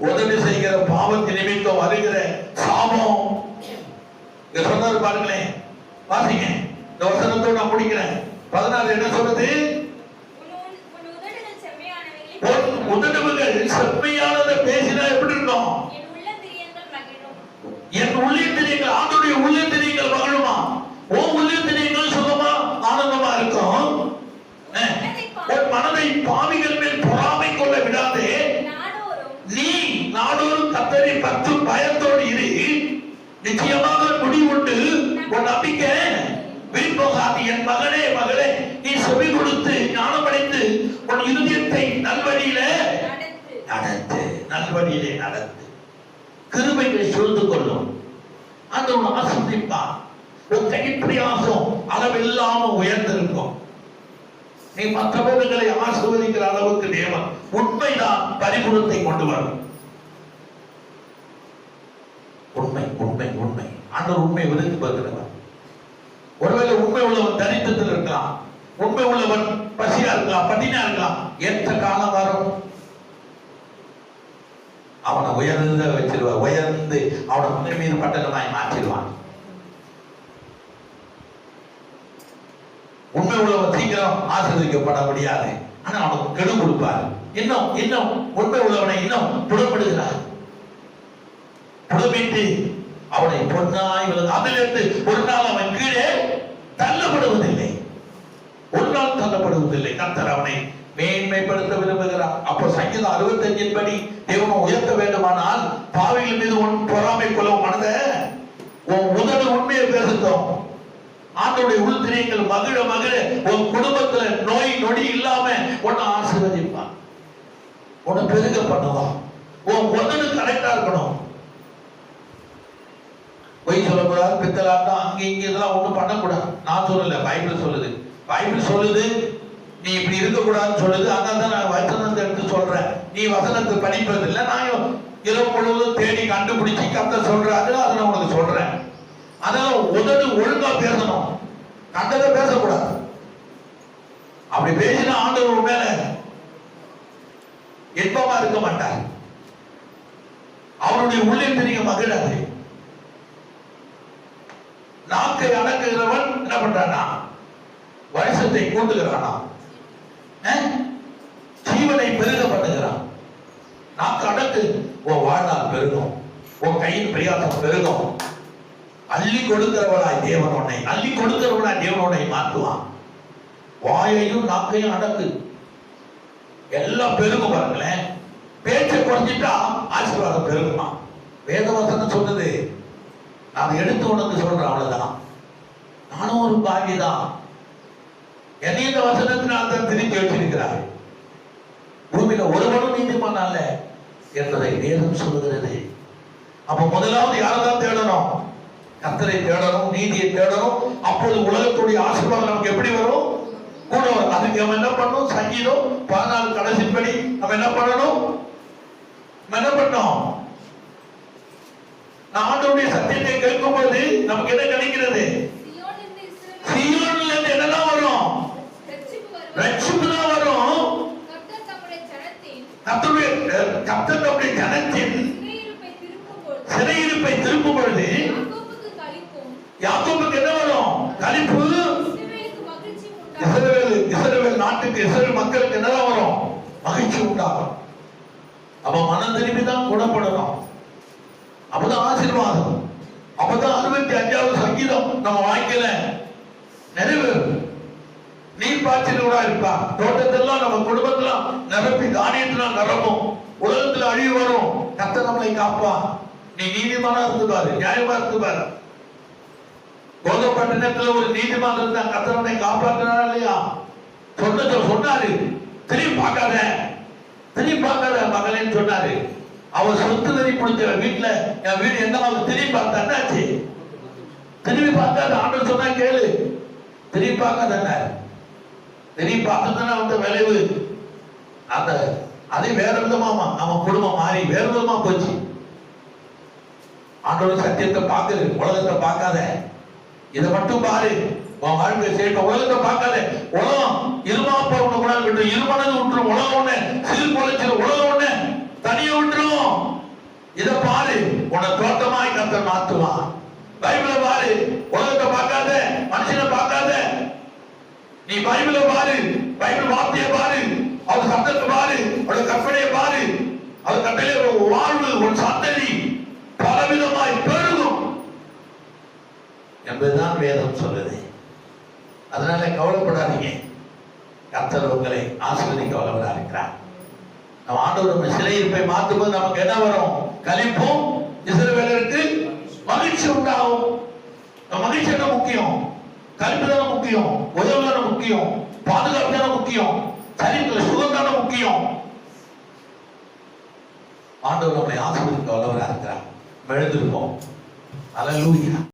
உதவி செய்கிற பாவத்தின் நிமித்தம் வருகிற சாபம் சொன்னாரு பாருங்களேன். வாசிங்க. இந்த வசனத்தோடு நான் முடிக்கிறேன். 14 என்ன சொல்றது? உன் உதடுகள் செம்மையானவைகளை உன் உதடுகள் செம்மையானதை பேசினா எப்படி இருக்கும்? என் உள்ளத்திரியங்கள் மகிழும். என் உள்ளத்திரியங்கள், ஆண்டவருடைய உள்ளத்திரியங்கள் மகிழுமா? உன் உள்ளத்திரியங்கள் சுகமா ஆனந்தமா இருக்கும். உன் மனதை பாவிகள் மேல் பொறாமை கொள்ள விடாதே. நீ நாடோறும் கர்த்தரை பற்று பயத்தோடு இரு. நிச்சயமாக முடிவுண்டு. உன் நம்பிக்கை வீண் போகாது. என் மகனே மகளே, நீ செவி கொடுத்து ஞானமடைந்து உன் இருதயத்தை நல்வழியிலே நடத்து. நல்வழியிலே நடத்து. கிருபைகளை சூழ்ந்து கொள்ளும். ஆண்டவர் ஆசீர்வதிப்பார். உன் கைப்பிரயாசம் அளவில்லாம உயர்ந்திருக்கும். நீ மற்றவர்களை ஆசீர்வதிக்கிற அளவுக்கு தேவன் உண்மைதான் பரிபூரணத்தை கொண்டு வரும். உண்மை உண்மை உண்மை. ஆண்டவர் உண்மை விரும்பி பார்க்கிறவர். ஒருவேளை உண்மை உள்ளவன் தரித்திரத்தில் இருக்கலாம், உண்மை உள்ளவன் பசியா இருக்கலாம், பட்டினியா இருக்கலாம். ஏற்ற காலம் வரும், அவனை உயர்ந்த வச்சிருவார். உயர்ந்து அவனை முன்னை மீது பட்டணமாய் மாற்றிடுவான். உண்மை உள்ளவன் சீக்கிரம் ஆசீர்வதிக்கப்பட முடியாது. ஆனா அவனுக்கு கெடு கொடுப்பார். இன்னும் இன்னும் உண்மை உள்ளவனை இன்னும் புடப்படுகிறார். புடமிட்டு அவனை பொன்னாய் அதிலிருந்து ஒரு நாள் அவன் கீழே தள்ளப்படுவதில்லை. ஒரு நாள் தள்ளப்படுவதில்லை. கர்த்தர் அவனை மேன்மைப்படுத்த விரும்புகிறார். அப்போ சங்கீதம் 65 படி தேவனை உயர்த்த வேண்டுமானால் பாவிகள் மீது உன் பொறாமை கொள்ளவும் மனத உன் உதடு உண்மையை பேசட்டும். ஆண்டவருடைய உள்திரியங்கள் மகிழ மகிழ உன் குடும்பத்துல நோய் நொடி இல்லாம உன்னை ஆசீர்வதிப்பான். உன்னை பெருக பண்ணுவான். உன் உதடு கரெக்டா இருக்கணும். பொய் சொல்லக்கூடாது, பித்தலாட்டம், அங்க இங்க இதெல்லாம் ஒண்ணும் பண்ணக்கூடாது. நான் சொல்லல, பைபிள் சொல்லுது. பைபிள் சொல்லுது நீ இப்படி இருக்கக்கூடாதுன்னு சொல்லுது. அதான் நான் வசனத்தை எடுத்து சொல்றேன். நீ வசனத்தை படிப்பது இல்லை. நான் இரவு முழுவதும் தேடி கண்டுபிடிச்சு கர்த்தர் சொல்றாரு, அதை நான் உனக்கு சொல்றேன். அதனால உதடு ஒழுங்கா பேசணும், கண்டதை பேசக்கூடாது. அப்படி பேசினா ஆண்டவர் மேல இன்பமா இருக்க மாட்டார். அவருடைய உள்ளே தெரிய மகிழாது. நாக்கை அடக்குகிறவன் என்ன பண்றானா? வருஷத்தை கூட்டுகிறானா? ஜீவனை பெருக பண்ணுகிறான். நாக்கு அடக்கு, உன் வாழ்நாள் பெருகும், உன் கையின் பிரயாசம் பெருகும். அள்ளி கொடுக்கிறவனாய் தேவன் உன்னை, அள்ளி கொடுக்கிறவனாய் தேவன் உன்னை மாற்றுவான். வாயையும் நாக்கையும் அடக்கு, எல்லாம் பெருகும். பாருங்களேன், பேச்சை குறைஞ்சிட்டா ஆசீர்வாதம் பெருகுமா? வேதவசனம் சொன்னது, நான் எடுத்து உனக்கு சொல்றேன். அவ்வளவுதான். நானும் ஒரு பாவிதான். என்னை இந்த வசனத்தினால் தான் திருப்பி வச்சிருக்கிறார். பூமியில ஒருவனும் நீதிமான் அல்ல என்பதை வேதம் சொல்லுகிறது. அப்ப முதலாவது யாரதான் தேடணும்? கர்த்தரை தேடணும், நீதியை தேடணும். அப்போது உலகத்துடைய ஆசீர்வாதம் நமக்கு எப்படி வரும்? கூட வரும். அதுக்கு நம்ம என்ன பண்ணணும்? சங்கீதம் 14 கடைசிப்படி நம்ம என்ன பண்ணணும்? என்ன பண்ணோம்? ஆண்டவருடைய சத்தியத்தை கேட்கும் போது நமக்கு என்ன கிடைக்கிறது? சீயோனில் இருந்து என்னெல்லாம் வரும்? ரட்சிப்பு தான் வரும். கர்த்தர் தம்முடைய ஜனத்தின் சிறையிருப்பை திருப்பும் பொழுது யாக்கோபுக்கு என்ன வரும்? களிப்பு. இஸ்ரவேல் நாட்டுக்கு, இஸ்ரவேல் மக்களுக்கு என்னதான் வரும்? மகிழ்ச்சி உண்டாகும். அப்ப மனம் திரும்பி தான் குணப்படணும். அப்பதான் ஆசீர்வாதம். அப்பதான் 65வது சங்கீதம் நம்ம வாழ்க்கையில நிறைவேறும். நீர் பாய்ச்சலோட இருப்பா. தோட்டத்தெல்லாம் நம்ம குடும்பத்துல நிரப்பி தானியத்திலாம் நிரப்பும். உலகத்துல அழிவு வரும், கர்த்தர் நம்மளை காப்பா. நீ நீதிமானா இருந்து பாரு, நியாயமா இருந்து பாரு. கோதப்பட்டினத்துல ஒரு நீதிமான் இருந்தா கர்த்தர் நம்மை காப்பாற்றினாரா இல்லையா? சொன்னாரு, திரும்பி பார்க்காத, திரும்பி பார்க்காத மகளேன்னு சொன்னாரு. அவர் சொத்து வரி பிடிச்ச வீட்டுல என் வீடு என்ன திரும்பி பார்த்தா என்னாச்சு? திரும்பி பார்க்காத. ஆண்டவர் சொன்னா கேளு, திரும்பி பார்க்காத. திரும்பி பார்த்ததுன்னா அந்த விளைவு அந்த அதே வேற விதமாமா அவன் குடும்பம் மாறி வேற விதமா போச்சு. ஆண்டவர் சத்தியத்தை பார்க்குது, உலகத்தை பார்க்காத. இதை மட்டும் பாரு, உன் வாழ்க்கை சேர்க்க. உலகத்தை பார்க்காத. உலகம் இருமாப்பா ஒண்ணு கூட விட்டு இருமனது விட்டுரும். உலகம் ஒண்ணு சிறு குலைச்சிடும். உலகம் ஒண்ணு தனியை விட்டுரும். இதை பாரு, உன்னை தோட்டமாய் கர்த்தர் மாத்துவான். பைபிளை பாரு, உலகத்தை பார்க்காத, மனுஷனை பார்க்காத. நீ நீ பைபிளை பாரு, பைபிள் வார்த்தையை பாரு, அவர் சத்தத்தை பாரு, அவருடைய கற்பனையை பாரு. அவர் கட்டளை ஒரு வாழ்வு, ஒரு சந்ததி பலவிதமாய் பெருகும் என்பதுதான் வேதம் சொல்லுது. அதனால கவலைப்படாதீங்க. கர்த்தர் உங்களை ஆசீர்வதிக்க வல்லவராக இருக்கிறார். நம்ம ஆண்டவர் சிறையிருப்பை மாற்றும் போது நமக்கு என்ன வரும்? களிப்பும் இஸ்ரவேலருக்கு மகிழ்ச்சி உண்டாகும். மகிழ்ச்சி என்ன முக்கியம்? களிப்பு தானே முக்கியம், உதவி தானே முக்கியம், பாதுகாப்பு தானே முக்கியம், சரீரத்தில் சுகம் தானே முக்கியம். ஆண்டவர் நம்மை ஆசீர்வதிக்க வல்லவராக இருக்கிறார். எழுந்திருப்போம். அல்லேலூயா.